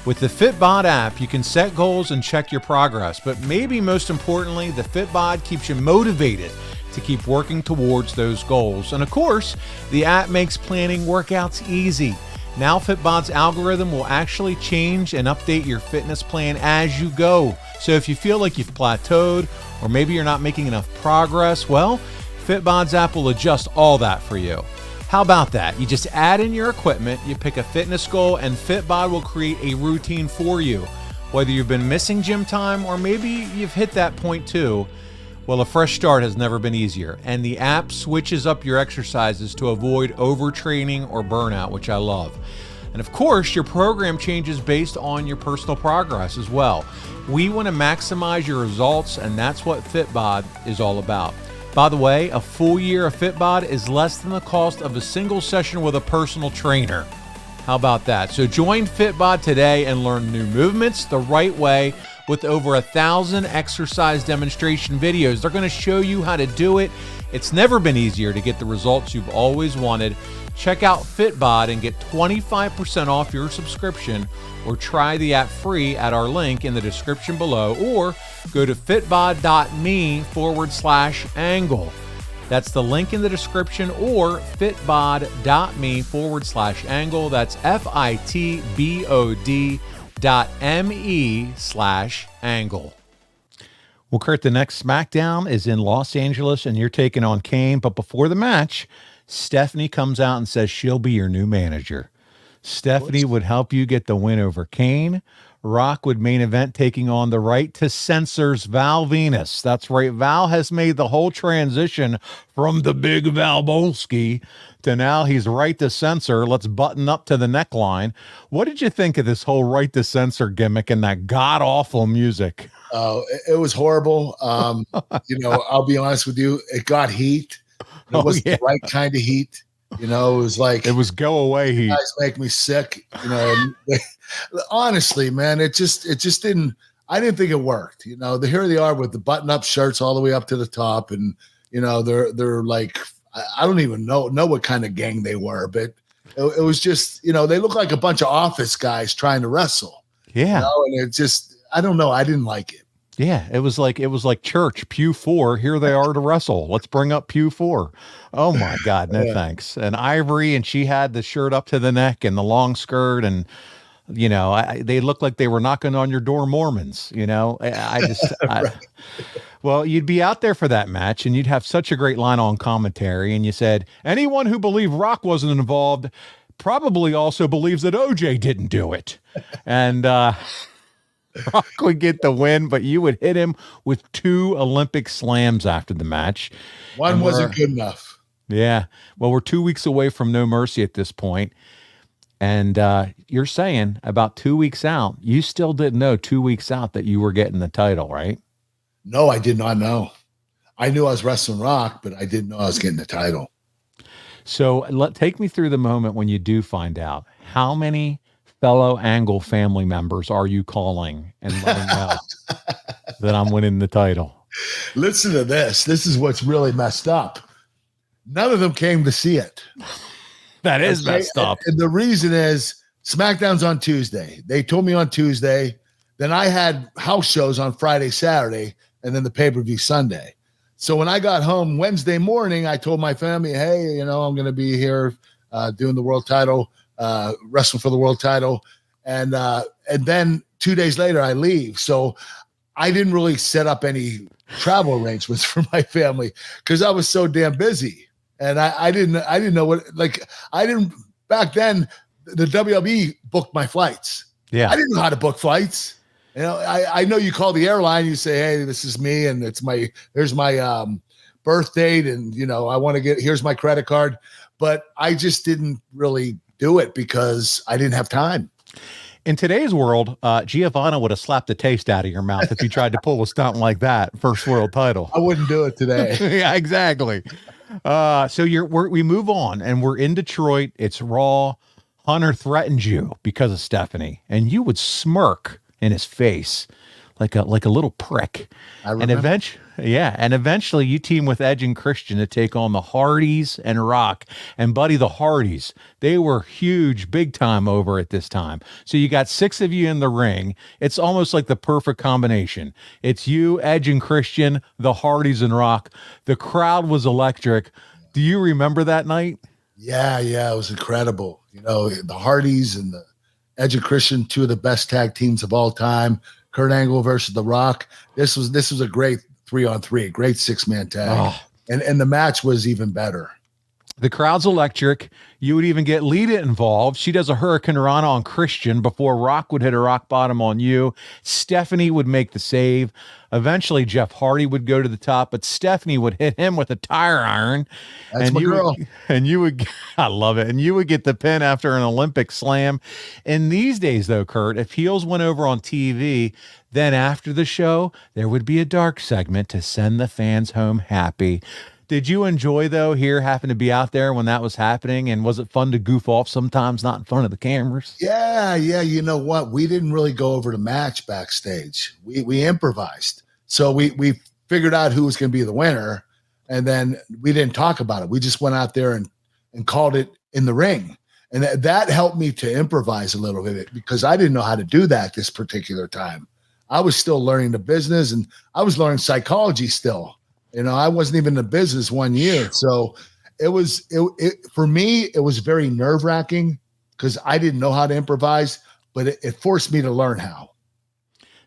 With the Fitbod app, you can set goals and check your progress, but maybe most importantly, the Fitbod keeps you motivated to keep working towards those goals. And of course, the app makes planning workouts easy. Now Fitbod's algorithm will actually change and update your fitness plan as you go. So if you feel like you've plateaued, or maybe you're not making enough progress, well, Fitbod's app will adjust all that for you. How about that? You just add in your equipment, you pick a fitness goal, and Fitbod will create a routine for you. Whether you've been missing gym time or maybe you've hit that point too, well, a fresh start has never been easier. And the app switches up your exercises to avoid overtraining or burnout, which I love. And of course, your program changes based on your personal progress as well. We want to maximize your results, and that's what Fitbod is all about. By the way, a full year of Fitbod is less than the cost of a single session with a personal trainer. How about that? So join Fitbod today and learn new movements the right way with over 1,000 exercise demonstration videos. They're going to show you how to do it. It's never been easier to get the results you've always wanted. Check out Fitbod and get 25% off your subscription, or try the app free at our link in the description below, or go to fitbod.me/angle. That's the link in the description, or fitbod.me/angle. That's FITBOD.me/angle. Well, Kurt, the next SmackDown is in Los Angeles, and you're taking on Kane. But before the match, Stephanie comes out and says she'll be your new manager. Stephanie would help you get the win over Kane. Rock would main event, taking on the Right to Censor's Val Venus. That's right. Val has made the whole transition from the big Valbolski to now he's Right to Censor. Let's button up to the neckline. What did you think of this whole Right to Censor gimmick and that god-awful music? Oh, it was horrible. I'll be honest with you. It got heat. It wasn't the right kind of heat. It was like, it was go away heat. Guys make me sick. Honestly, man, it just didn't. I didn't think it worked. Here they are with the button-up shirts all the way up to the top, and they're like, I don't even know what kind of gang they were, but it was just, they look like a bunch of office guys trying to wrestle. Yeah, and it just, I don't know. I didn't like it. Yeah, it was like church, pew 4. Here they are to wrestle. Let's bring up pew 4. Oh my God, no thanks. And Ivory, and she had the shirt up to the neck and the long skirt, and they looked like they were knocking on your door, Mormons. Well, you'd be out there for that match, and you'd have such a great line on commentary, and you said anyone who believed Rock wasn't involved probably also believes that OJ didn't do it, and Rock would get the win, but you would hit him with 2 Olympic slams after the match. One wasn't good enough. Yeah. Well, we're 2 weeks away from No Mercy at this point. And you're saying about 2 weeks out, you still didn't know 2 weeks out that you were getting the title, right? No, I did not know. I knew I was wrestling Rock, but I didn't know I was getting the title. So take me through the moment when you do find out. How many fellow Angle family members are you calling and letting know that I'm winning the title? Listen to this. This is what's really messed up. None of them came to see it. That is messed up. And the reason is SmackDown's on Tuesday. They told me on Tuesday. Then I had house shows on Friday, Saturday, and then the pay-per-view Sunday. So when I got home Wednesday morning, I told my family, hey, I'm going to be here doing the world title, wrestling for the world title. And then 2 days later, I leave. So I didn't really set up any travel arrangements for my family because I was so damn busy. And I didn't know back then, the WWE booked my flights. Yeah. I didn't know how to book flights. I know you call the airline, you say, hey, this is me, and here's my birth date, and I want to here's my credit card. But I just didn't really do it because I didn't have time. In today's world, Giovanna would have slapped the taste out of your mouth if you tried to pull a stunt like that. First world title. I wouldn't do it today. Yeah, exactly. So we move on, and we're in Detroit. It's Raw. Hunter threatens you because of Stephanie, and you would smirk in his face like a little prick. I And remember. eventually you team with Edge and Christian to take on the Hardys and Rock. And buddy, the Hardys, they were huge, big time over at this time. So you got 6 of you in the ring. It's almost like the perfect combination. It's you, Edge and Christian, the Hardys and Rock. The crowd was electric. Do you remember that night? Yeah, it was incredible. You know, the Hardys and the Edge and Christian, 2 of the best tag teams of all time. Kurt Angle versus The Rock. This was a great 3-on-3, great 6-man tag. Oh. And the match was even better. The crowd's electric. You would even get Lita involved. She does a Hurricane Rana on Christian before Rock would hit a rock bottom on you. Stephanie would make the save. Eventually, Jeff Hardy would go to the top, but Stephanie would hit him with a tire iron. That's my girl. You would, I love it. And you would get the pin after an Olympic slam. In these days, though, Kurt, if heels went over on TV, then after the show, there would be a dark segment to send the fans home happy. Did you enjoy, though, here having to be out there when that was happening? And was it fun to goof off sometimes, not in front of the cameras? Yeah. You know what? We didn't really go over the match backstage. We improvised. So we figured out who was going to be the winner, and then we didn't talk about it. We just went out there and called it in the ring. And that helped me to improvise a little bit because I didn't know how to do that this particular time. I was still learning the business, and I was learning psychology still. You know, I wasn't even in the business 1 year. So for me, it was very nerve-wracking because I didn't know how to improvise, but it forced me to learn how.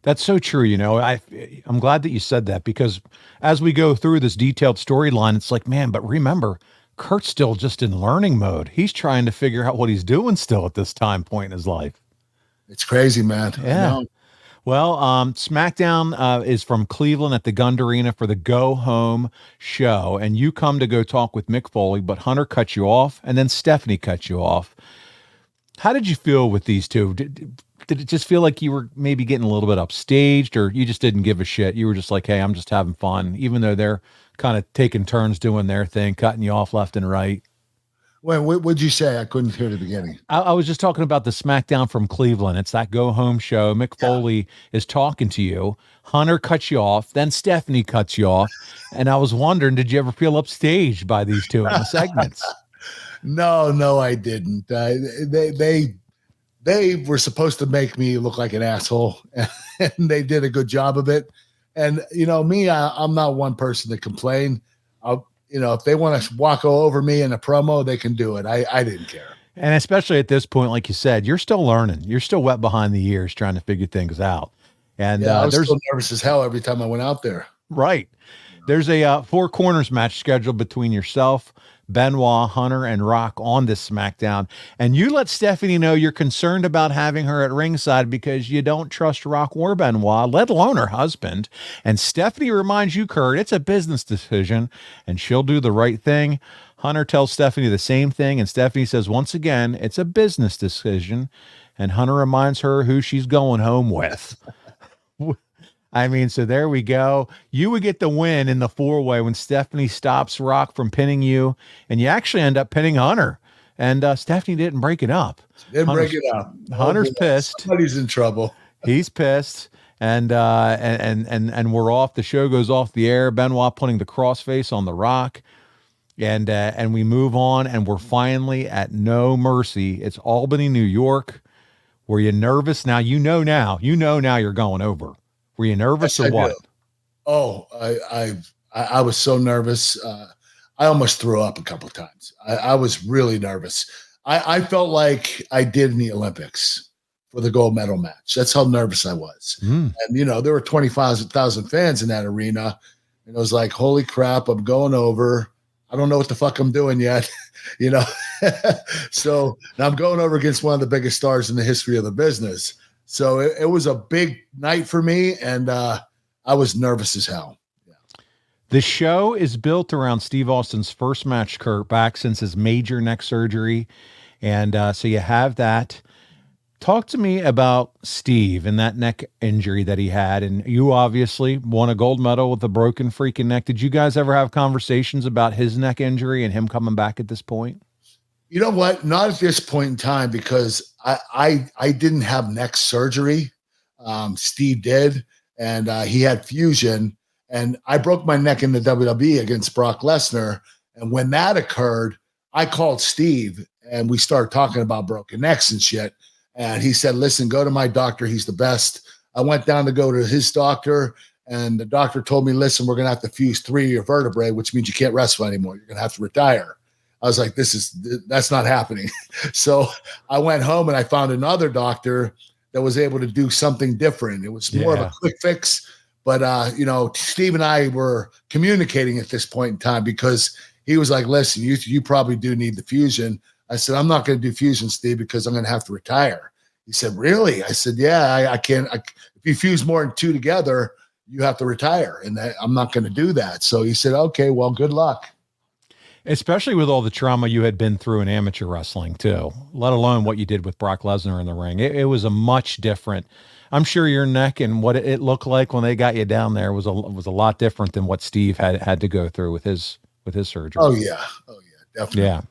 That's so true. You know, I'm glad that you said that because as we go through this detailed storyline, it's like, man, but remember, Kurt's still just in learning mode. He's trying to figure out what he's doing still at this time point in his life. It's crazy, man. Yeah. Well, SmackDown is from Cleveland at the Gund Arena for the Go Home show, and you come to go talk with Mick Foley, but Hunter cut you off, and then Stephanie cut you off. How did you feel with these two? Did it just feel like you were maybe getting a little bit upstaged, or you just didn't give a shit? You were just like, hey, I'm just having fun, even though they're kind of taking turns doing their thing, cutting you off left and right. Wait, what'd you say? I couldn't hear the beginning. I was just talking about the SmackDown from Cleveland. It's that Go Home show. Mick Foley is talking to you. Hunter cuts you off. Then Stephanie cuts you off. And I was wondering, did you ever feel upstaged by these two in the segments? No, I didn't. They were supposed to make me look like an asshole, and they did a good job of it. And, you know, me, I'm not one person to complain. If they want to walk all over me in a promo, they can do it. I didn't care. And especially at this point, like you said, you're still learning. You're still wet behind the ears trying to figure things out. And I was still nervous as hell every time I went out there. Right. There's a 4 corners match scheduled between yourself, Benoit, Hunter, and Rock on this SmackDown. And you let Stephanie know you're concerned about having her at ringside because you don't trust Rock or Benoit, let alone her husband. And Stephanie reminds you, Kurt, it's a business decision and she'll do the right thing. Hunter tells Stephanie the same thing. And Stephanie says, once again, it's a business decision. And Hunter reminds her who she's going home with. I mean, so there we go. You would get the win in the 4-way when Stephanie stops Rock from pinning you, and you actually end up pinning Hunter. And Stephanie didn't break it up. Break it up. Hunter's pissed. Somebody's in trouble. He's pissed, and we're off. The show goes off the air. Benoit putting the crossface on the Rock, and we move on, and we're finally at No Mercy. It's Albany, New York. Were you nervous? Now you know now you're going over. Were you nervous or what? Oh, I was so nervous. I almost threw up a couple of times. I was really nervous. I felt like I did in the Olympics for the gold medal match. That's how nervous I was. And, there were 25,000 fans in that arena. And it was like, holy crap, I'm going over. I don't know what the fuck I'm doing yet. So now I'm going over against one of the biggest stars in the history of the business. So it was a big night for me, and I was nervous as hell. Yeah. The show is built around Steve Austin's first match, Kurt, back since his major neck surgery. And so you have that. Talk to me about Steve and that neck injury that he had. And you obviously won a gold medal with a broken freaking neck. Did you guys ever have conversations about his neck injury and him coming back at this point? You know what? Not at this point in time because I didn't have neck surgery. Steve did. and he had fusion. And I broke my neck in the WWE against Brock Lesnar. And when that occurred, I called Steve and we started talking about broken necks and shit. And he said, listen, go to my doctor. He's the best. I went down to go to his doctor, and the doctor told me, listen, we're going to have to fuse 3 of your vertebrae, which means you can't wrestle anymore. You're going to have to retire. I was like, that's not happening. So I went home and I found another doctor that was able to do something different. It was more of a quick fix. But, Steve and I were communicating at this point in time because he was like, listen, you probably do need the fusion. I said, I'm not going to do fusion, Steve, because I'm going to have to retire. He said, really? I said, yeah, I can't. If you fuse more than 2 together, you have to retire. And I'm not going to do that. So he said, okay, well, good luck. Especially with all the trauma you had been through in amateur wrestling too, let alone what you did with Brock Lesnar in the ring. It was a much different. I'm sure your neck and what it looked like when they got you down there was a lot different than what Steve had to go through with his surgery. Oh yeah, definitely. Yeah.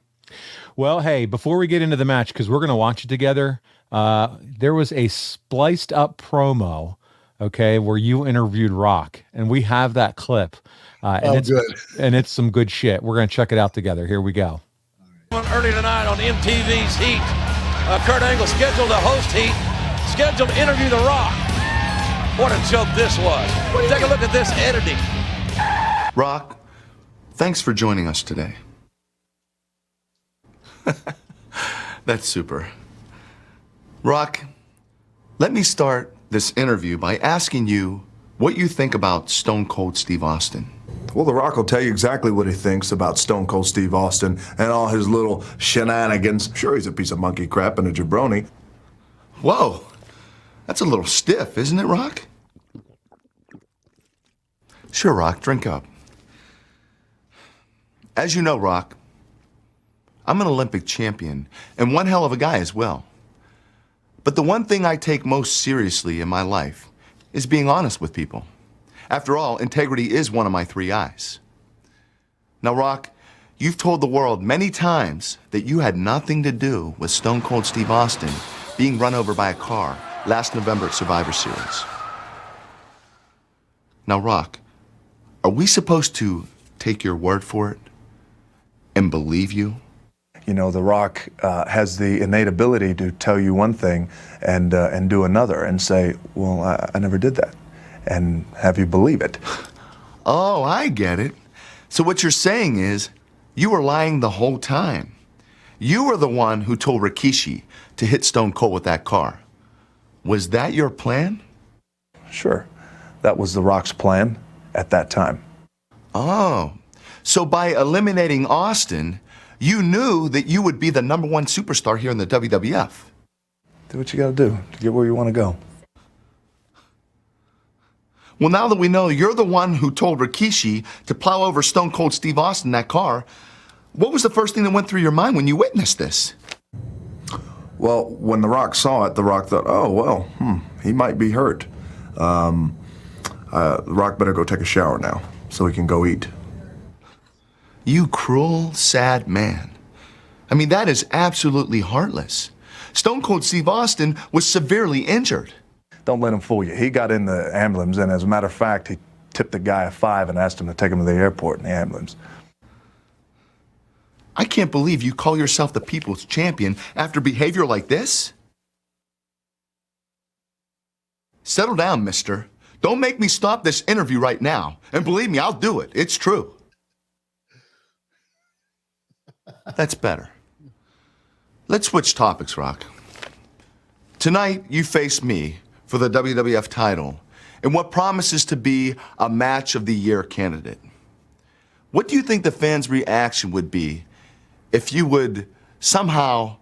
Well, hey, before we get into the match, because we're going to watch it together, there was a spliced up promo, okay, where you interviewed Rock, and we have that clip. And it's some good shit. We're going to check it out together. Here we go. Early tonight on MTV's Heat, Kurt Angle scheduled to host Heat, scheduled to interview The Rock. What a joke this was. Take a look at this editing. Rock, thanks for joining us today. That's super. Rock, let me start this interview by asking you what you think about Stone Cold Steve Austin. Well, The Rock will tell you exactly what he thinks about Stone Cold Steve Austin and all his little shenanigans. Sure, he's a piece of monkey crap and a jabroni. Whoa, that's a little stiff, isn't it, Rock? Sure, Rock, drink up. As you know, Rock, I'm an Olympic champion and one hell of a guy as well. But the one thing I take most seriously in my life is being honest with people. After all, integrity is one of my 3 I's. Now, Rock, you've told the world many times that you had nothing to do with Stone Cold Steve Austin being run over by a car last November at Survivor Series. Now, Rock, are we supposed to take your word for it and believe you? You know, The Rock has the innate ability to tell you one thing and do another and say, well, I never did that, and have you believe it. Oh, I get it. So what you're saying is you were lying the whole time. You were the one who told Rikishi to hit Stone Cold with that car. Was that your plan? Sure, that was The Rock's plan at that time. Oh, so by eliminating Austin, you knew that you would be the #1 superstar here in the WWF. Do what you gotta do to get where you want to go. Well, now that we know you're the one who told Rikishi to plow over Stone Cold Steve Austin in that car, what was the first thing that went through your mind when you witnessed this? Well, when The Rock saw it, The Rock thought, oh, well, he might be hurt. The Rock better go take a shower now so he can go eat. You cruel, sad man. I mean, that is absolutely heartless. Stone Cold Steve Austin was severely injured. Don't let him fool you. He got in the ambulance, and as a matter of fact, he tipped the guy a $5 and asked him to take him to the airport in the ambulance. I can't believe you call yourself the people's champion after behavior like this. Settle down, mister. Don't make me stop this interview right now. And believe me, I'll do it. It's true. That's better. Let's switch topics, Rock. Tonight, you face me for the WWF title in what promises to be a match of the year candidate. What do you think the fans' reaction would be if you would somehow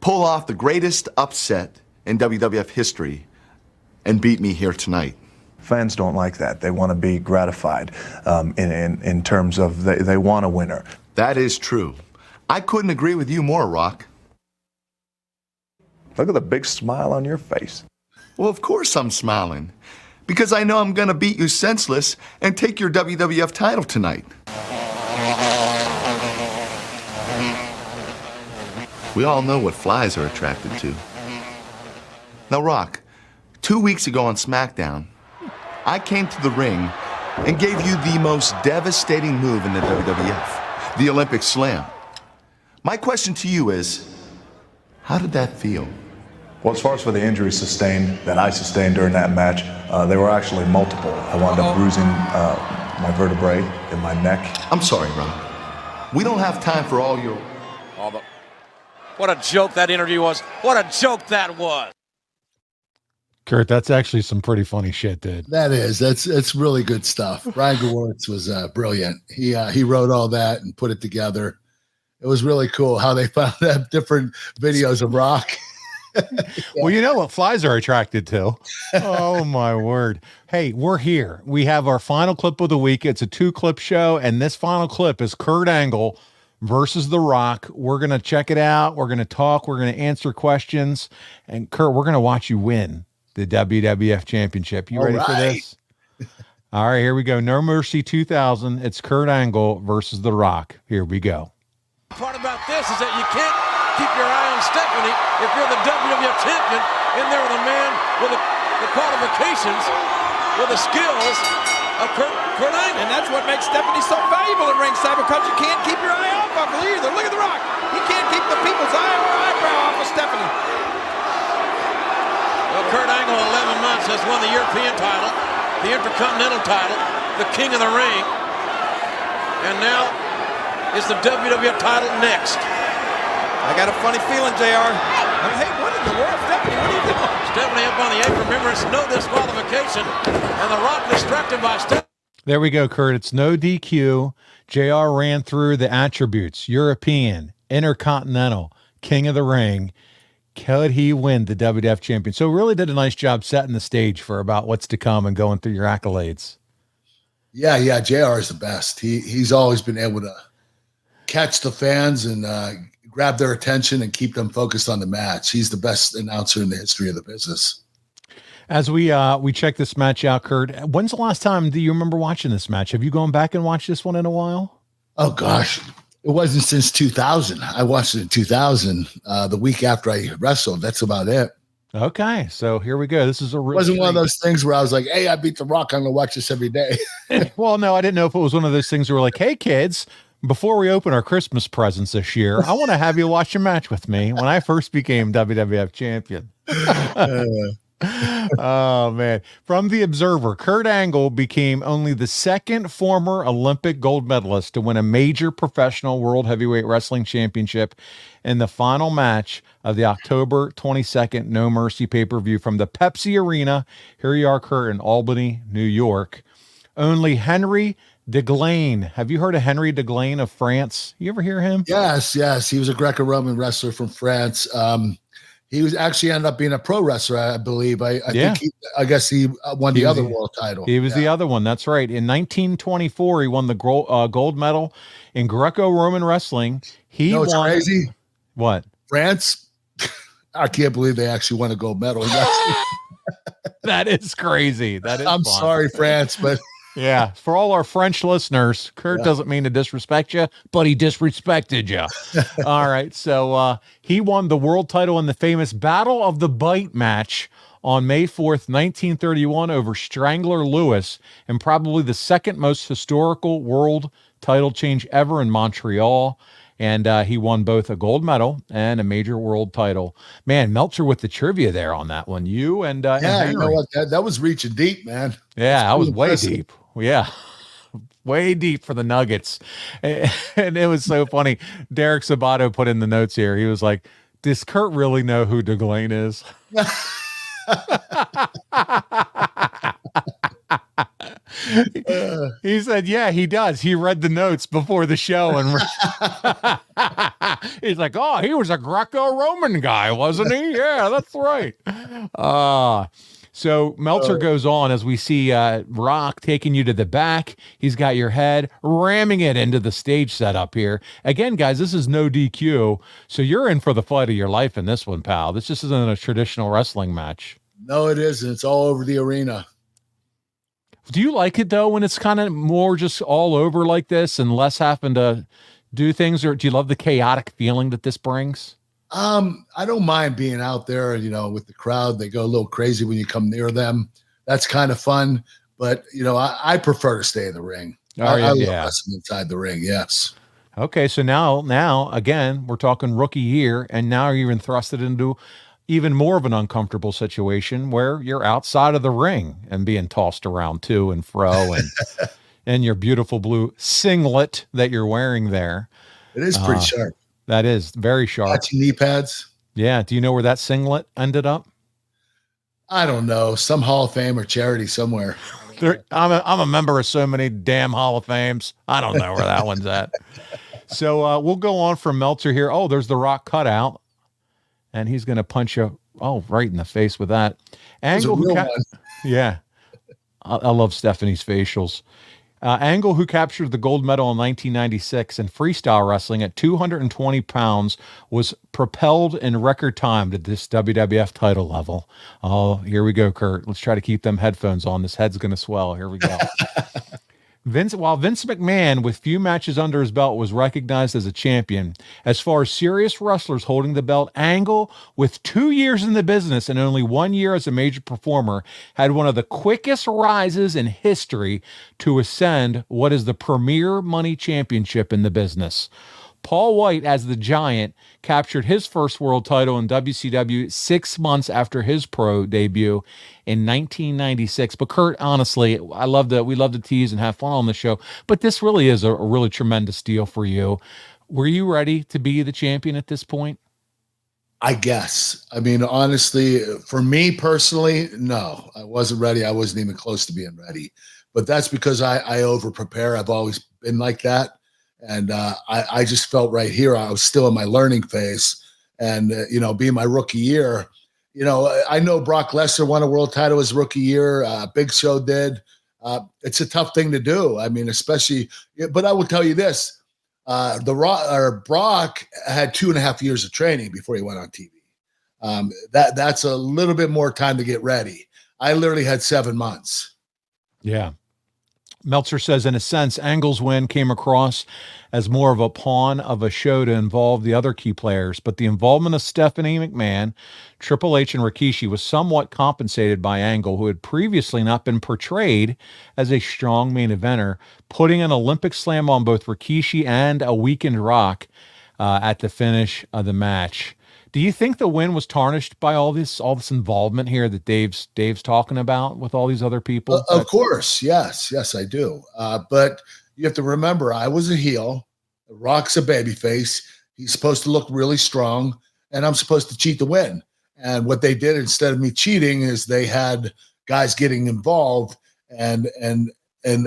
pull off the greatest upset in WWF history and beat me here tonight? Fans don't like that. They want to be gratified in terms of they want a winner. That is true. I couldn't agree with you more, Rock. Look at the big smile on your face. Well, of course I'm smiling, because I know I'm going to beat you senseless and take your WWF title tonight. We all know what flies are attracted to. Now, Rock, 2 weeks ago on SmackDown, I came to the ring and gave you the most devastating move in the WWF, the Olympic Slam. My question to you is, how did that feel? Well, as far as for the injuries that I sustained during that match, they were actually multiple. I wound up bruising my vertebrae in my neck. I'm sorry, Ron. We don't have time for all your... What a joke that interview was. What a joke that was. Kurt, that's actually some pretty funny shit, dude. That's really good stuff. Ryan Gewirtz was brilliant. He wrote all that and put it together. It was really cool how they found that different videos of Rock. Well, you know what flies are attracted to. Oh, my word. Hey, we're here. We have our final clip of the week. It's a 2-clip show, and this final clip is Kurt Angle versus The Rock. We're going to check it out. We're going to talk. We're going to answer questions. And, Kurt, we're going to watch you win the WWF Championship. You ready for this? All right, here we go. No Mercy 2000. It's Kurt Angle versus The Rock. Here we go. The part about this is that you can't keep your eye on Stephanie if you're the WWF champion in there with a man with the qualifications, with the skills of Kurt Angle. And that's what makes Stephanie so valuable at ringside, because you can't keep your eye off of her either. Look at The Rock. He can't keep the people's eye or eyebrow off of Stephanie. Well, Kurt Angle in 11 months has won the European title, the Intercontinental title, the King of the Ring, and now is the WWF title next. I got a funny feeling, JR. Hey, what in the world, Stephanie? What are you doing? Stephanie up on the apron. Remember, it's no disqualification, and The Rock distracted by Stephanie. There we go, Kurt. It's no DQ. JR ran through the attributes: European, Intercontinental, King of the Ring. Could he win the WWF champion? So really did a nice job setting the stage for about what's to come and going through your accolades. Yeah, JR is the best. He's always been able to catch the fans and grab their attention and keep them focused on the match. He's the best announcer in the history of the business. As we check this match out, Kurt, when's the last time do you remember watching this match? Have you gone back and watched this one in a while? Oh gosh, it wasn't since 2000. I watched it in 2000, the week after I wrestled. That's about it. Okay, so here we go. This is a real. It wasn't one of those things where I was like, "Hey, I beat The Rock. I'm gonna watch this every day." Well, no, I didn't know if it was one of those things where we're like, "Hey, kids, before we open our Christmas presents this year, I want to have you watch a match with me when I first became WWF champion." Oh, man. From The Observer, Kurt Angle became only the second former Olympic gold medalist to win a major professional World Heavyweight Wrestling Championship in the final match of the October 22nd No Mercy pay-per-view from the Pepsi Arena. Here you are, Kurt, in Albany, New York. Only Henry DeGlane. Have you heard of Henry DeGlane of France? You ever hear him? Yes. He was a Greco-Roman wrestler from France. He was actually ended up being a pro wrestler, I believe. I guess he won the other world title. He was the other one. That's right. In 1924, he won the gold medal in Greco-Roman wrestling. He won. Crazy. What? France. I can't believe they actually won a gold medal. That is crazy. That is. I'm fun. sorry, France, but. Yeah, for all our French listeners, Kurt doesn't mean to disrespect you, but he disrespected you. All right, so he won the world title in the famous Battle of the Bite match on May 4th, 1931 over Strangler Lewis, and probably the second most historical world title change ever in Montreal. And he won both a gold medal and a major world title. Man, Meltzer with the trivia there on that one. You and you know what? That was reaching deep, man. Yeah, I was way deep. Yeah, way deep for the Nuggets. And it was so funny. Derek Sabato put in the notes here. He was like, does Kurt really know who DeGlane is? He said, yeah, he does. He read the notes before the show. And he's like, oh, he was a Greco-Roman guy, wasn't he? Yeah, that's right. So Meltzer goes on as we see Rock taking you to the back. He's got your head, ramming it into the stage setup here. Again, guys, this is no DQ. So you're in for the fight of your life in this one, pal. This just isn't a traditional wrestling match. No, it isn't. It's all over the arena. Do you like it, though, when it's kind of more just all over like this and less having to do things? Or do you love the chaotic feeling that this brings? I don't mind being out there, with the crowd. They go a little crazy when you come near them. That's kind of fun. But I prefer to stay in the ring. Oh, I love yeah. wrestling inside the ring. Yes. Okay, so now again, we're talking rookie year, and now you're even thrusted into even more of an uncomfortable situation where you're outside of the ring and being tossed around to and fro, and your beautiful blue singlet that you're wearing there. It is pretty sharp. That is very sharp. Matching knee pads. Yeah. Do you know where that singlet ended up? I don't know. Some Hall of Fame or charity somewhere. I'm a member of so many damn Hall of Fames. I don't know where that one's at. So we'll go on from Meltzer here. Oh, there's the Rock cutout, and he's going to punch you right in the face with that. Angle, yeah, I love Stephanie's facials. Angle, who captured the gold medal in 1996 in freestyle wrestling at 220 pounds, was propelled in record time to this WWF title level. Oh, here we go, Kurt. Let's try to keep them headphones on. This head's going to swell. Here we go. While Vince McMahon, with few matches under his belt, was recognized as a champion, as far as serious wrestlers holding the belt, Angle, with 2 years in the business and only 1 year as a major performer, had one of the quickest rises in history to ascend what is the premier money championship in the business. Paul White, as the Giant, captured his first world title in WCW 6 months after his pro debut in 1996. But Kurt, honestly, we love to tease and have fun on the show, but this really is a really tremendous deal for you. Were you ready to be the champion at this point? I guess. I mean, honestly, for me personally, no, I wasn't ready. I wasn't even close to being ready. But that's because I over prepare. I've always been like that. And I just felt right here, I was still in my learning phase. And, being my rookie year, I know Brock Lesnar won a world title his rookie year. Big Show did. It's a tough thing to do. I mean, especially, but I will tell you this. Brock had 2.5 years of training before he went on TV. That's a little bit more time to get ready. I literally had 7 months. Yeah. Meltzer says, in a sense, Angle's win came across as more of a pawn of a show to involve the other key players, but the involvement of Stephanie McMahon, Triple H, and Rikishi was somewhat compensated by Angle, who had previously not been portrayed as a strong main eventer, putting an Olympic slam on both Rikishi and a weakened Rock at the finish of the match. Do you think the win was tarnished by all this involvement here that Dave's talking about with all these other people? Of course, yes, I do. But you have to remember, I was a heel. Rock's a babyface. He's supposed to look really strong, and I'm supposed to cheat to win. And what they did instead of me cheating is they had guys getting involved and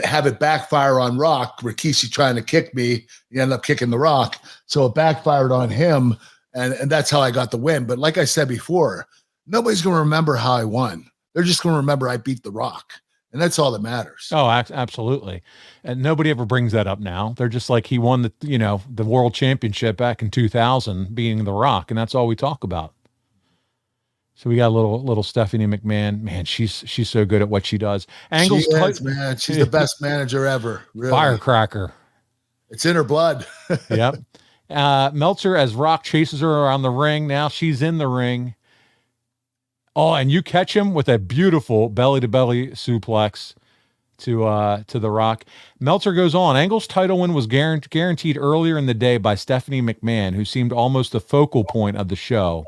have it backfire on Rock. Rikishi trying to kick me, he ended up kicking the Rock, so it backfired on him. And that's how I got the win. But like I said before, nobody's going to remember how I won. They're just going to remember I beat The Rock. And that's all that matters. Oh, absolutely. And nobody ever brings that up now. They're just like, he won the world championship back in 2000 beating The Rock. And that's all we talk about. So we got a little Stephanie McMahon. Man, she's so good at what she does. Angle's she is, man. She's the best manager ever. Really. Firecracker. It's in her blood. Yep. Meltzer, as Rock chases her around the ring, now she's in the ring. Oh, and you catch him with a beautiful belly-to-belly suplex to the Rock. Meltzer goes on. Angle's title win was guaranteed earlier in the day by Stephanie McMahon, who seemed almost the focal point of the show.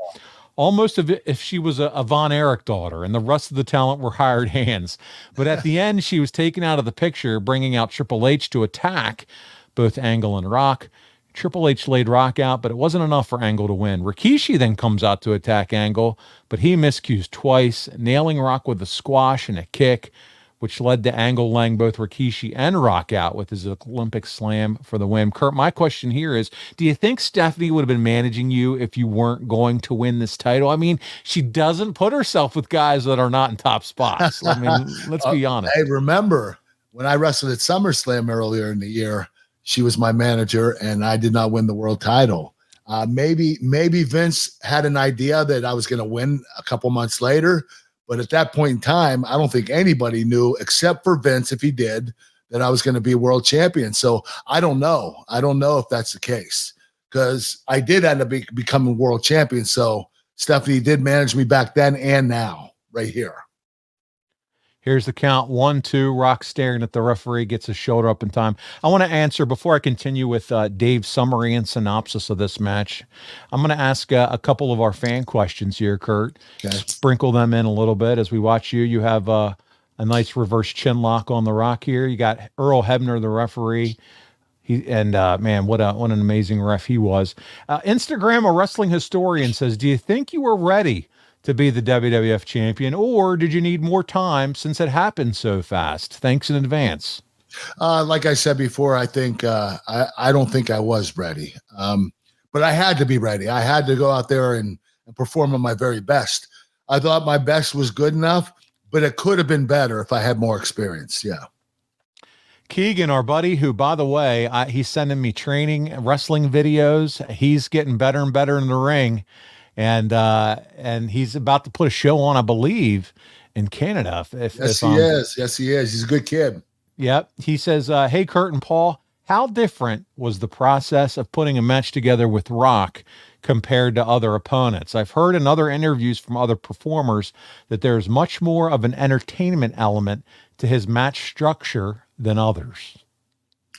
Almost as if she was a Von Erich daughter and the rest of the talent were hired hands. But at the end, she was taken out of the picture, bringing out Triple H to attack both Angle and Rock. Triple H laid Rock out, but it wasn't enough for Angle to win. Rikishi then comes out to attack Angle, but he miscues twice, nailing Rock with a squash and a kick, which led to Angle laying both Rikishi and Rock out with his Olympic slam for the win. Kurt, my question here is, do you think Stephanie would have been managing you if you weren't going to win this title? I mean, she doesn't put herself with guys that are not in top spots. I mean, let's be honest. Hey, remember when I wrestled at SummerSlam earlier in the year, she was my manager, and I did not win the world title. Maybe Vince had an idea that I was going to win a couple months later, but at that point in time, I don't think anybody knew, except for Vince, if he did, that I was going to be world champion. So I don't know. I don't know if that's the case, because I did end up becoming world champion. So Stephanie did manage me back then and now, right here. Here's the count. 1, 2. Rock staring at the referee, gets his shoulder up in time. I want to answer, before I continue with Dave's summary and synopsis of this match, I'm going to ask a couple of our fan questions here, Kurt. Okay. Sprinkle them in a little bit as we watch you. You have a nice reverse chin lock on the Rock here. You got Earl Hebner, the referee. Man, what an amazing ref he was. Instagram, a wrestling historian, says, do you think you were ready to be the WWF champion, or did you need more time since it happened so fast? Thanks in advance. Like I said before, I think I don't think I was ready, but I had to be ready. I had to go out there and perform at my very best. I thought my best was good enough, but it could have been better if I had more experience. Yeah. Keegan, our buddy, who, by the way, he's sending me training wrestling videos. He's getting better and better in the ring. And he's about to put a show on, I believe, in Canada. Yes, he is. He's a good kid. Yep. He says, hey, Kurt and Paul, how different was the process of putting a match together with Rock compared to other opponents? I've heard in other interviews from other performers that there's much more of an entertainment element to his match structure than others.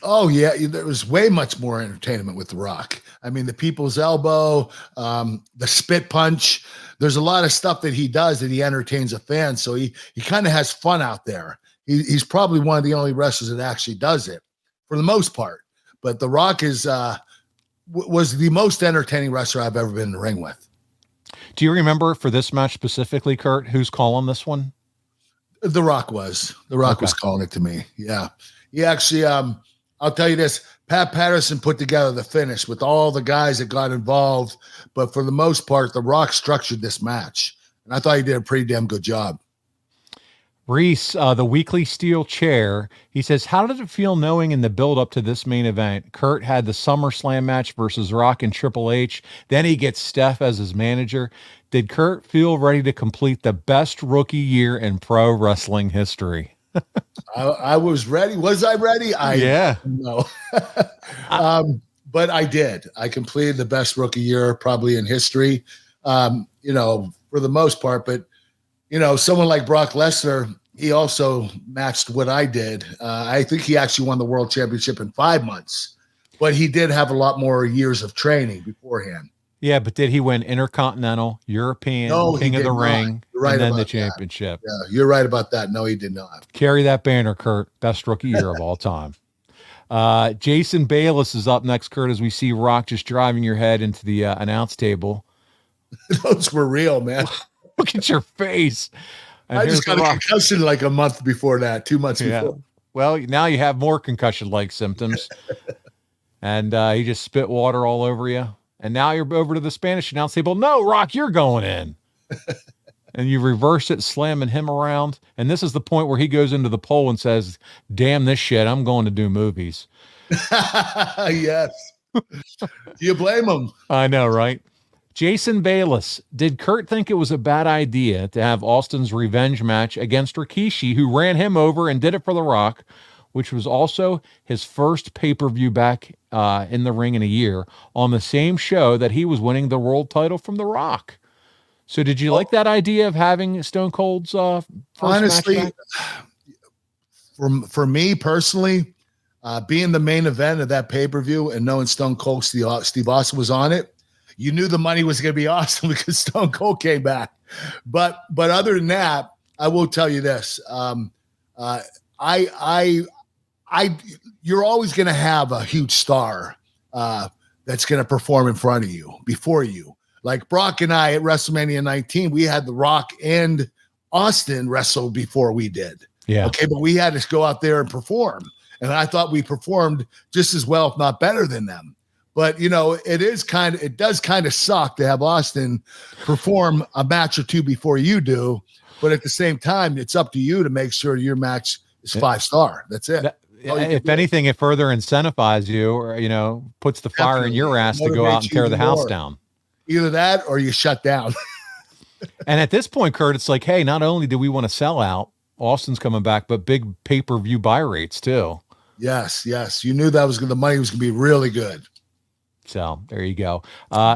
Oh, yeah. There was way much more entertainment with The Rock. I mean, the people's elbow, the spit punch. There's a lot of stuff that he does that he entertains a fan. So he kind of has fun out there. He's probably one of the only wrestlers that actually does it for the most part. But The Rock was the most entertaining wrestler I've ever been in the ring with. Do you remember for this match specifically, Kurt, who's calling this one? The Rock was. The Rock was calling it to me. Yeah. He actually, I'll tell you this, Pat Patterson put together the finish with all the guys that got involved. But for the most part, The Rock structured this match. And I thought he did a pretty damn good job. Reese, the weekly steel chair, he says, how did it feel knowing in the build-up to this main event, Kurt had the SummerSlam match versus Rock and Triple H, then he gets Steph as his manager. Did Kurt feel ready to complete the best rookie year in pro wrestling history? I was ready. Was I ready? Yeah. No. But I did. I completed the best rookie year probably in history, for the most part. But, someone like Brock Lesnar, he also matched what I did. I think he actually won the world championship in 5 months, but he did have a lot more years of training beforehand. Yeah, but did he win Intercontinental, European, King of the Ring, and then the championship? Yeah, you're right about that. No, he did not. Carry that banner, Kurt. Best rookie year of all time. Jason Bayless is up next, Kurt, as we see Rock just driving your head into the announce table. Those were real, man. Look at your face. And I just got a concussion like a month before that, 2 months before. Well, now you have more concussion-like symptoms. And he just spit water all over you. And now you're over to the Spanish announce table. No, Rock, you're going in. And you reverse it, slamming him around. And this is the point where he goes into the pole and says, damn this shit, I'm going to do movies. Yes. Do you blame him? I know, right? Jason Bayless, did Kurt think it was a bad idea to have Austin's revenge match against Rikishi, who ran him over and did it for The Rock, which was also his first pay-per-view back in the ring in a year, on the same show that he was winning the world title from The Rock? So did you like that idea of having Stone Cold's first honestly, match back? For me personally, being the main event of that pay-per-view and knowing Stone Cold Steve Austin was on it, you knew the money was going to be awesome because Stone Cold came back. But other than that, I will tell you this. You're always going to have a huge star that's going to perform in front of you, before you. Like Brock and I at WrestleMania 19, we had The Rock and Austin wrestle before we did. Yeah. Okay, but we had to go out there and perform. And I thought we performed just as well, if not better than them. But, it does kind of suck to have Austin perform a match or two before you do. But at the same time, it's up to you to make sure your match is 5-star. That's it. If anything, it further incentivizes you, or, puts the fire in your ass to go out and tear the house down. Either that or you shut down. And at this point, Kurt, it's like, hey, not only do we want to sell out, Austin's coming back, but big pay-per-view buy rates too. Yes. You knew that the money was going to be really good. So there you go.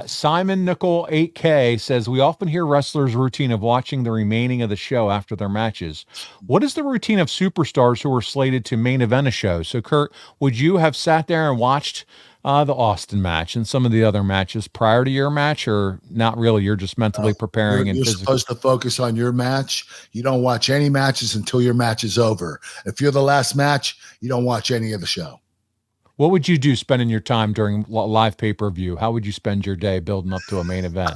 Simon Nickel 8K says, we often hear wrestlers' routine of watching the remaining of the show after their matches. What is the routine of superstars who are slated to main event a show? So, Kurt, would you have sat there and watched the Austin match and some of the other matches prior to your match, or not really? You're just mentally preparing and you're physically supposed to focus on your match. You don't watch any matches until your match is over. If you're the last match, you don't watch any of the show. What would you do spending your time during live pay-per-view? How would you spend your day building up to a main event?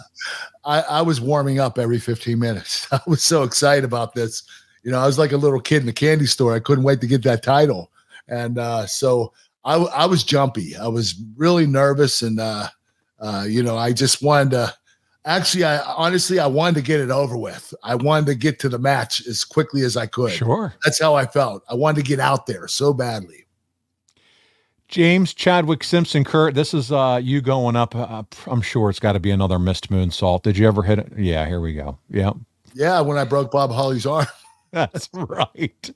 I was warming up every 15 minutes. I was so excited about this. I was like a little kid in a candy store. I couldn't wait to get that title. And so I was jumpy. I was really nervous. And, I just wanted to I wanted to get it over with. I wanted to get to the match as quickly as I could. Sure. That's how I felt. I wanted to get out there so badly. James Chadwick Simpson, Kurt, this is you going up. I'm sure it's got to be another missed moonsault. Did you ever hit it? Yeah, here we go. Yeah. Yeah, when I broke Bob Holly's arm. That's right.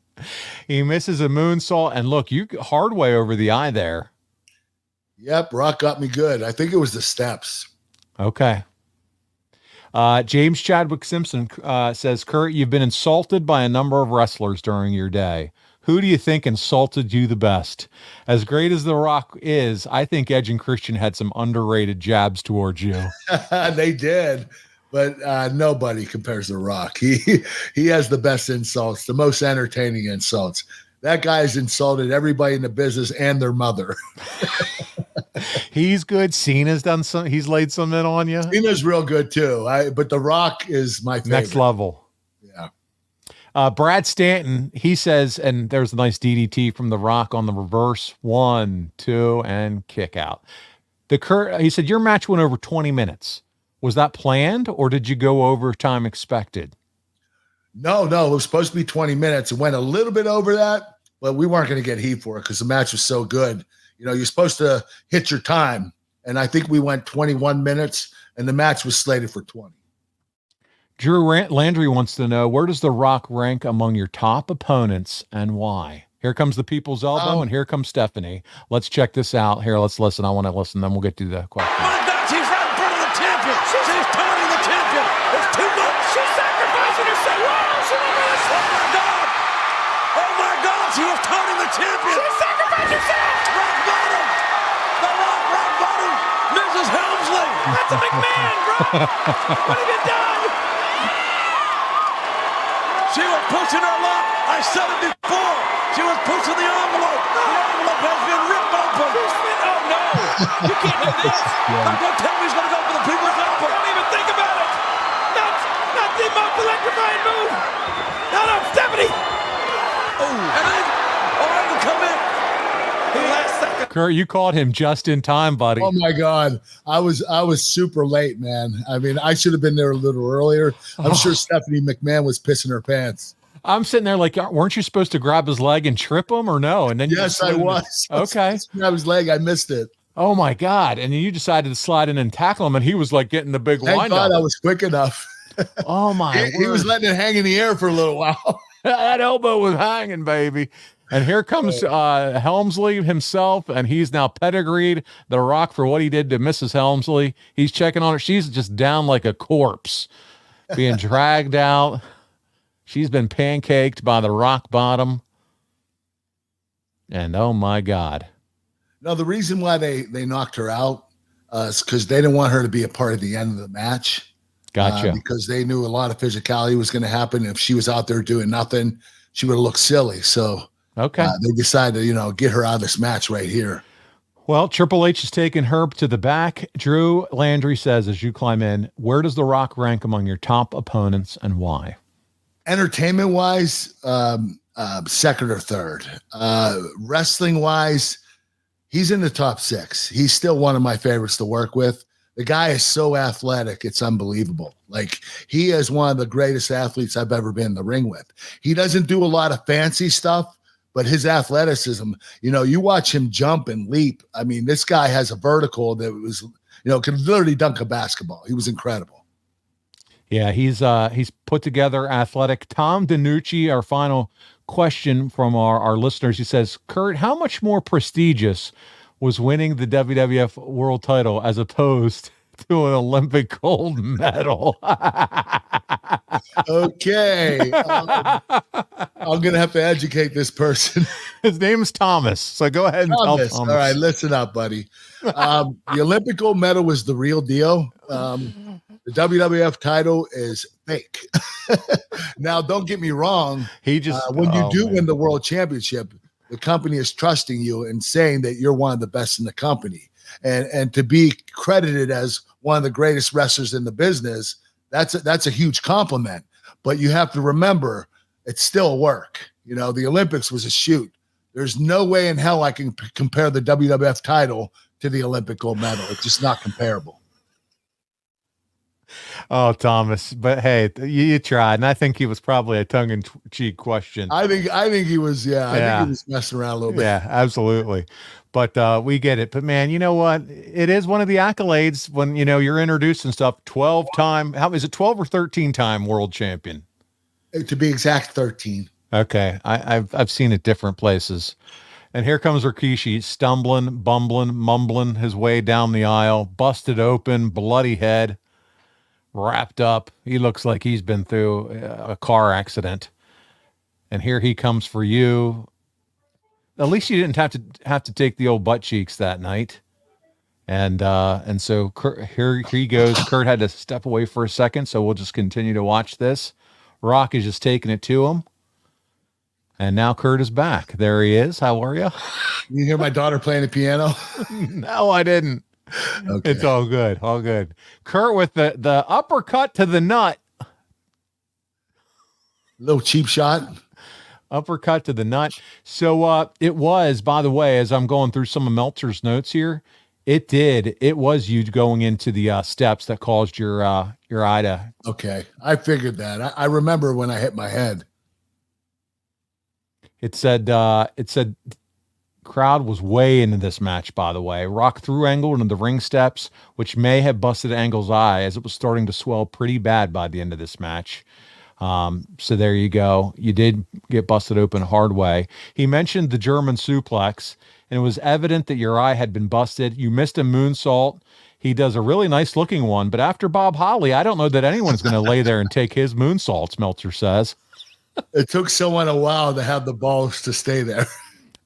He misses a moonsault, and look, you hard way over the eye there. Yep, Rock got me good. I think it was the steps. Okay. James Chadwick Simpson says, Kurt, you've been insulted by a number of wrestlers during your day. Who do you think insulted you the best? As great as The Rock is, I think Edge and Christian had some underrated jabs towards you. They did, but nobody compares to The Rock. He has the best insults, the most entertaining insults. That guy's insulted everybody in the business and their mother. He's good. Cena's done some. He's laid some in on you. Cena's real good too. But The Rock is my favorite. Next level. Yeah. Brad Stanton, he says, and there's a nice DDT from The Rock on the reverse. 1, 2, and kick out. He said, your match went over 20 minutes. Was that planned, or did you go over time expected? No, it was supposed to be 20 minutes. It went a little bit over that, but we weren't going to get heat for it because the match was so good. You're supposed to hit your time, and I think we went 21 minutes, and the match was slated for 20. Drew Landry wants to know, where does The Rock rank among your top opponents and why? Here comes the People's Elbow, and here comes Stephanie. Let's check this out. Here, let's listen. I want to listen, then we'll get to the question. My God, she's right in front of the champion. She's taunting the champion. It's too much. She's sacrificing herself. Whoa, she went for this. Oh, my God. Oh, my God, she was taunting the champion. She sacrificed herself. Rock bottom. The rock bottom. Mrs. Helmsley. That's a McMahon, bro. What have you done? She was pushing her luck. I said it before. She was pushing the envelope. The envelope has been ripped open. Oh, no. You can't do this. Don't tell me he's going to go for the people's elbow. Don't even think about it. Not the most electrifying move. No, Stephanie. Oh, and I can come in. The last second. Kurt, you caught him just in time, buddy. Oh my God. I was super late, man. I mean, I should have been there a little earlier. I'm sure Stephanie McMahon was pissing her pants. I'm sitting there like, weren't you supposed to grab his leg and trip him or no? And then yes, I was. Okay. Grab his leg. I missed it. Oh my God. And then you decided to slide in and tackle him, and he was like getting the big Thank wind God up. I was quick enough. Oh my He was letting it hang in the air for a little while. That elbow was hanging, baby. And here comes Helmsley himself, and he's now pedigreed The Rock for what he did to Mrs. Helmsley. He's checking on her. She's just down like a corpse, being dragged out. She's been pancaked by the rock bottom. And oh my God. No, the reason why they knocked her out is because they didn't want her to be a part of the end of the match. Gotcha. Because they knew a lot of physicality was going to happen. If she was out there doing nothing, she would have looked silly. So okay, they decided to, get her out of this match right here. Well, Triple H has taken Herb to the back. Drew Landry says, as you climb in, where does The Rock rank among your top opponents and why? Entertainment wise, second or third. Wrestling wise, he's in the top 6. He's still one of my favorites to work with. The guy is so athletic. It's unbelievable. Like, he is one of the greatest athletes I've ever been in the ring with. He doesn't do a lot of fancy stuff, but his athleticism, you watch him jump and leap. I mean, this guy has a vertical that was, could literally dunk a basketball. He was incredible. Yeah, he's put together athletic. Tom DiNucci, our final question from our listeners. He says, Kurt, how much more prestigious was winning the WWF World Title as opposed to an Olympic gold medal. Okay. I'm going to have to educate this person. His name is Thomas. So go ahead and tell Thomas. All right, listen up, buddy. The Olympic gold medal was the real deal. The WWF title is fake. Now, don't get me wrong. When you do win the world championship, the company is trusting you and saying that you're one of the best in the company. And to be credited as one of the greatest wrestlers in the business, that's a huge compliment. But you have to remember, it's still work. You know, the Olympics was a shoot. There's no way in hell I can compare the WWF title to the Olympic gold medal. It's just not comparable. Oh, Thomas, but hey, you tried, and I think he was probably a tongue-in-cheek question. I think he was. I think he was messing around a little bit. Yeah, absolutely. But we get it. But man, you know what? It is one of the accolades when you're introduced and stuff. 12-time. How is it? 12 or 13-time world champion? To be exact, 13. Okay, I've seen it different places. And here comes Rikishi, stumbling, bumbling, mumbling his way down the aisle, busted open, bloody head, wrapped up. He looks like he's been through a car accident. And here he comes for you. At least you didn't have to take the old butt cheeks that night. And so here he goes. Kurt had to step away for a second, so we'll just continue to watch this. Rock is just taking it to him. And now Kurt is back. There he is. How are you? You hear my daughter playing the piano? No, I didn't. Okay. It's all good. All good. Kurt with the uppercut to the nut. Little cheap shot. Uppercut to the nut. So it was, by the way, as I'm going through some of Meltzer's notes here, it was you going into the steps that caused your eye to. Okay. I figured that. I remember when I hit my head. It said crowd was way into this match, by the way. Rock threw Angle into the ring steps, which may have busted Angle's eye as it was starting to swell pretty bad by the end of this match. So there you go. You did get busted open hard way. He mentioned the German suplex, and it was evident that your eye had been busted. You missed a moonsault. He does a really nice looking one, but after Bob Holly, I don't know that anyone's going to lay there and take his moonsaults, Meltzer says. It took someone a while to have the balls to stay there.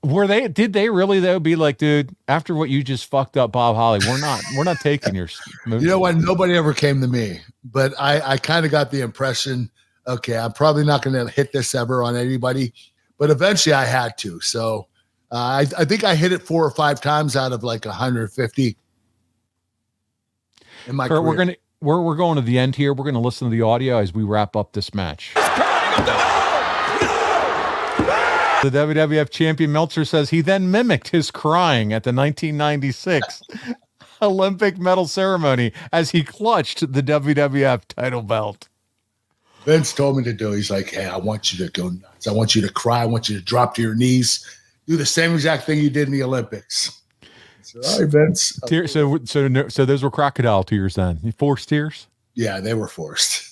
Did they really though be like, dude, after what you just fucked up Bob Holly, we're not taking your moonsault. You know what? Nobody ever came to me, but I kind of got the impression, okay, I'm probably not going to hit this ever on anybody, but eventually I had to. So I think I hit it 4 or 5 times out of like 150 in my career. We're going to the end here. We're going to listen to the audio as we wrap up this match. The WWF champion Meltzer says he then mimicked his crying at the 1996 Olympic medal ceremony as he clutched the WWF title belt. Vince told me to do. He's like, hey, I want you to go nuts. I want you to cry. I want you to drop to your knees. Do the same exact thing you did in the Olympics. So, all right, Vince. So those were crocodile tears then. You forced tears? Yeah, they were forced.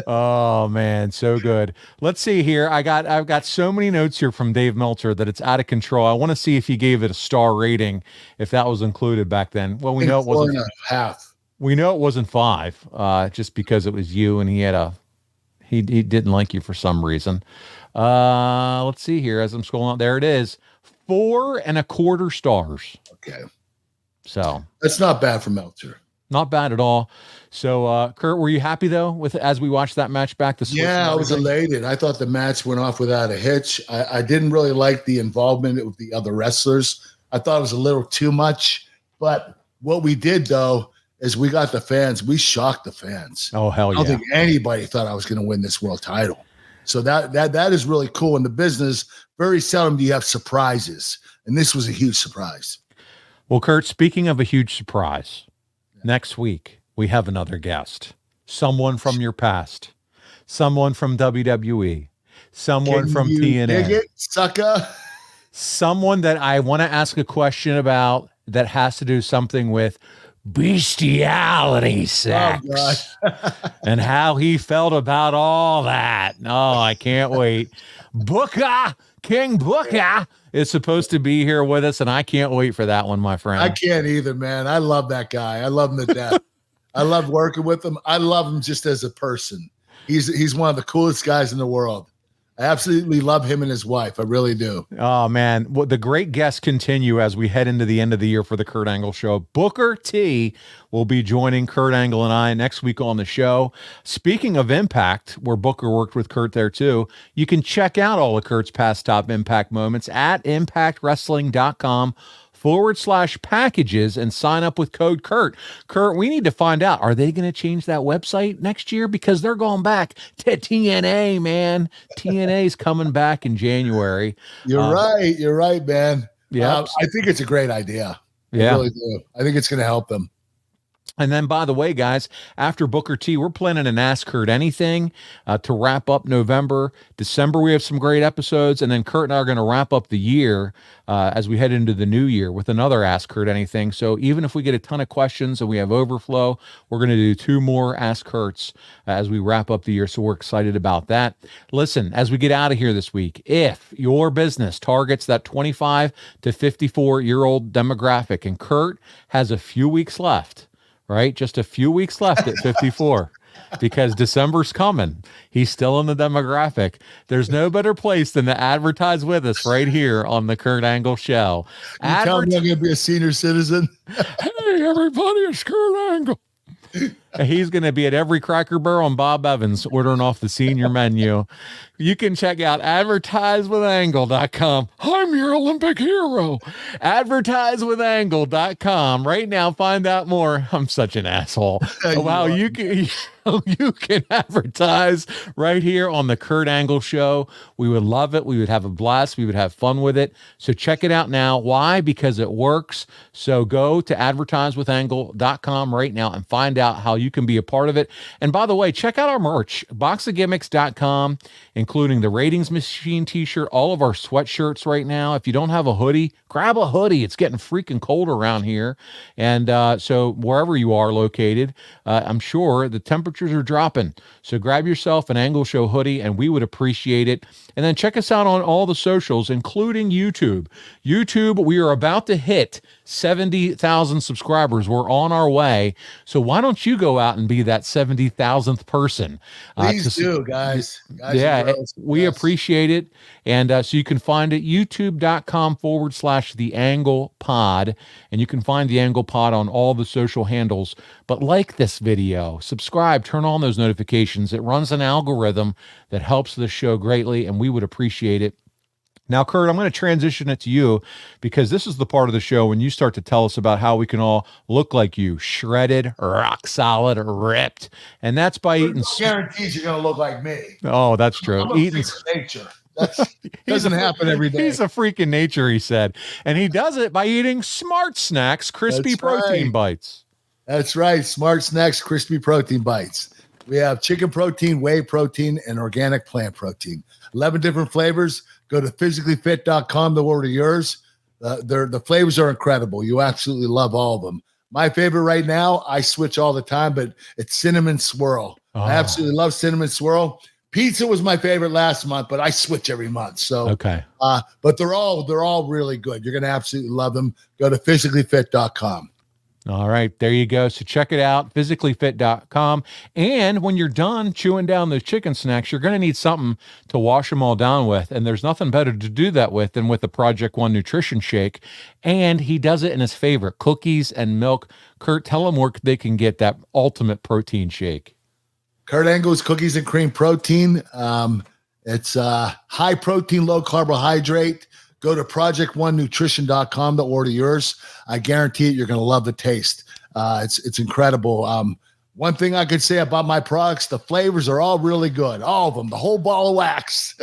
Oh man, so good. Let's see here. I've got so many notes here from Dave Meltzer that it's out of control. I want to see if he gave it a star rating, if that was included back then. Well, we know it wasn't 4.5. We know it wasn't 5, just because it was you and he didn't like you for some reason. Let's see here as I'm scrolling out. There it is. 4.25 stars. Okay. So that's not bad for Meltzer. Not bad at all. So, Kurt, were you happy though as we watched that match back? Yeah, I was elated. I thought the match went off without a hitch. I didn't really like the involvement with the other wrestlers. I thought it was a little too much. But what we did though is we got the fans. We shocked the fans. Oh hell yeah! I don't think anybody thought I was going to win this world title. So that is really cool. In the business, very seldom do you have surprises, and this was a huge surprise. Well, Kurt, speaking of a huge surprise. Next week, we have another guest, someone from your past, someone from WWE, someone from TNA, dig it, sucker? Someone that I want to ask a question about that has to do something with bestiality sex and how he felt about all that. Oh, I can't wait. Booker, King Booker is supposed to be here with us, and I can't wait for that one, my friend. I can't either, man. I love that guy. I love him to death. I love working with him. I love him just as a person. He's one of the coolest guys in the world. I absolutely love him and his wife. I really do. Oh, man. Well, the great guests continue as we head into the end of the year for the Kurt Angle Show. Booker T will be joining Kurt Angle and I next week on the show. Speaking of Impact, where Booker worked with Kurt there too, you can check out all of Kurt's past top Impact moments at impactwrestling.com/packages and sign up with code Kurt. Kurt, we need to find out, are they going to change that website next year? Because they're going back to TNA, man. TNA's coming back in January. You're right. You're right, man. Yeah. I think it's a great idea. Yeah. I really do. I think it's going to help them. And then, by the way, guys, after Booker T, we're planning an Ask Kurt Anything to wrap up November. December, we have some great episodes. And then Kurt and I are going to wrap up the year as we head into the new year with another Ask Kurt Anything. So even if we get a ton of questions and we have overflow, we're going to do 2 more Ask Kurts as we wrap up the year. So we're excited about that. Listen, as we get out of here this week, if your business targets that 25 to 54-year-old demographic, and Kurt has a few weeks left, right? Just a few weeks left at 54 because December's coming. He's still in the demographic. There's no better place than to advertise with us right here on the Kurt Angle Show. You tell me I'm going to be a senior citizen. Hey, everybody, it's Kurt Angle. He's going to be at every Cracker Barrel on Bob Evans ordering off the senior menu. You can check out advertisewithangle.com. I'm your Olympic hero. Advertisewithangle.com. Right now, find out more. I'm such an asshole. Wow, you can advertise right here on the Kurt Angle Show. We would love it. We would have a blast. We would have fun with it. So check it out now. Why? Because it works. So go to advertisewithangle.com right now and find out how you can be a part of it. And by the way, check out our merch, boxofgimmicks.com, including the Ratings Machine t-shirt, all of our sweatshirts right now. If you don't have a hoodie, grab a hoodie. It's getting freaking cold around here. And so wherever you are located, I'm sure the temperatures are dropping. So grab yourself an Angle Show hoodie and we would appreciate it. And then check us out on all the socials, including YouTube. YouTube, we are about to hit 70,000 subscribers. We're on our way. So why don't you go out and be that 70,000th person? Please do, guys. Yeah, we appreciate it. And so you can find it youtube.com/The Angle Pod. And you can find The Angle Pod on all the social handles. But like this video, subscribe, turn on those notifications. It runs an algorithm that helps the show greatly, and we would appreciate it. Now, Kurt, I'm going to transition it to you because this is the part of the show when you start to tell us about how we can all look like you, shredded, rock solid, ripped. And that's by eating. Guarantees you're going to look like me. Oh, that's true. I'm eating nature. That doesn't happen every day. He's a freak in nature, he said. And he does it by eating Smart Snacks crispy protein bites. That's right. Smart Snacks crispy protein bites. We have chicken protein, whey protein, and organic plant protein. 11 different flavors. Go to physicallyfit.com to order yours. The flavors are incredible. You absolutely love all of them. My favorite right now, I switch all the time, but it's cinnamon swirl. I absolutely love cinnamon swirl. Pizza was my favorite last month, but I switch every month. So okay. But they're all really good. You're gonna absolutely love them. Go to physicallyfit.com. All right, there you go. So check it out, physicallyfit.com. And when you're done chewing down those chicken snacks, you're going to need something to wash them all down with. And there's nothing better to do that with than with the Project One Nutrition Shake. And he does it in his favorite, cookies and milk. Kurt, tell them where they can get that ultimate protein shake. Kurt Angle's Cookies and Cream Protein. It's high protein, low carbohydrate. Go to project1nutrition.com to order yours. I guarantee it, you're going to love the taste. It's incredible. One thing I could say about my products, the flavors are all really good. All of them, the whole ball of wax.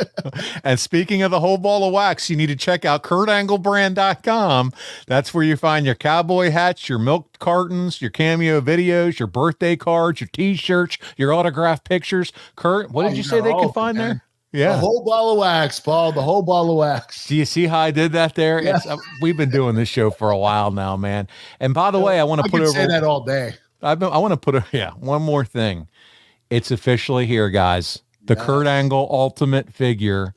And speaking of the whole ball of wax, you need to check out KurtAngleBrand.com. That's where you find your cowboy hats, your milk cartons, your cameo videos, your birthday cards, your t-shirts, your autographed pictures. Kurt, what did you say they can find there? Yeah. The whole ball of wax, Paul. The whole ball of wax. Do you see how I did that there? Yeah. We've been doing this show for a while now, man. And by the way, I want to put over. Say that all day. I want to put one more thing. It's officially here, guys. The Kurt Angle Ultimate Figure.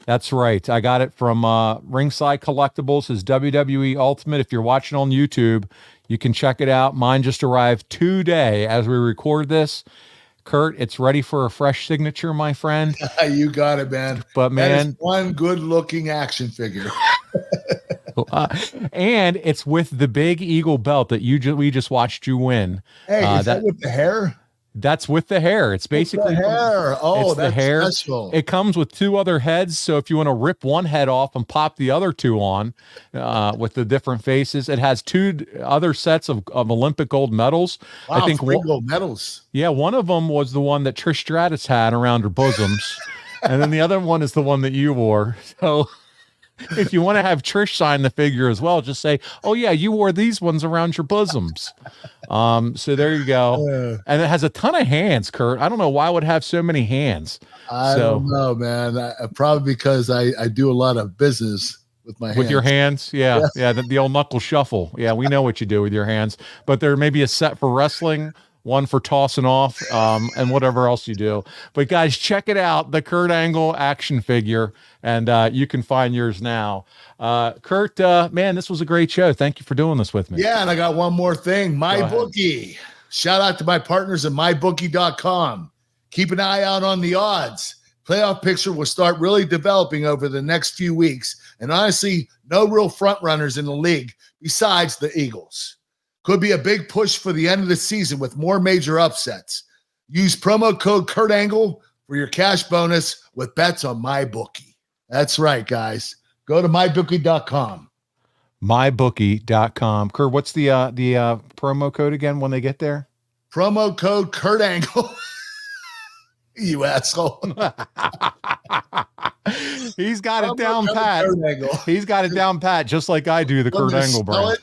That's right. I got it from Ringside Collectibles, his WWE Ultimate. If you're watching on YouTube, you can check it out. Mine just arrived today as we record this. Kurt, it's ready for a fresh signature, my friend. You got it, man. But man, that is one good-looking action figure. And it's with the big eagle belt that we just watched you win. Hey, is that with the hair? That's with the hair. It's basically the hair. Oh, it's that's the hair. special. It comes with 2 other heads. So if you want to rip one head off and pop the other 2 on with the different faces, it has 2 other sets of Olympic gold medals. Wow, I think 3 gold medals. Yeah, one of them was the one that Trish Stratus had around her bosoms, and then the other one is the one that you wore. So if you want to have Trish sign the figure as well, just say, "Oh yeah, you wore these ones around your bosoms." So there you go. And it has a ton of hands, Kurt. I don't know why it would have so many hands. I don't know, man. Probably because I do a lot of business with my hands. With your hands? Yeah. Yes. Yeah. The old knuckle shuffle. Yeah. We know what you do with your hands, but there may be a set for wrestling, one for tossing off, and whatever else you do. But guys, check it out. The Kurt Angle action figure. And you can find yours now. Kurt, man, this was a great show. Thank you for doing this with me. Yeah, and I got one more thing. MyBookie. Shout out to my partners at MyBookie.com. Keep an eye out on the odds. Playoff picture will start really developing over the next few weeks. And honestly, no real front runners in the league besides the Eagles. Could be a big push for the end of the season with more major upsets. Use promo code Kurt Angle for your cash bonus with bets on MyBookie. That's right, guys. Go to mybookie.com. Mybookie.com. Kurt, what's the promo code again when they get there? Promo code Kurt Angle. You asshole. He's got it down pat. He's got it down pat, just like I do the Kurt Angle brand.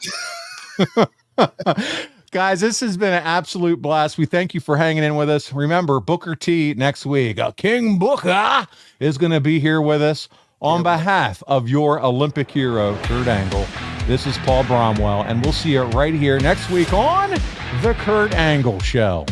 Guys, this has been an absolute blast. We thank you for hanging in with us. Remember, Booker T next week. King Booker is going to be here with us on behalf of your Olympic hero, Kurt Angle. This is Paul Bromwell, and we'll see you right here next week on The Kurt Angle Show.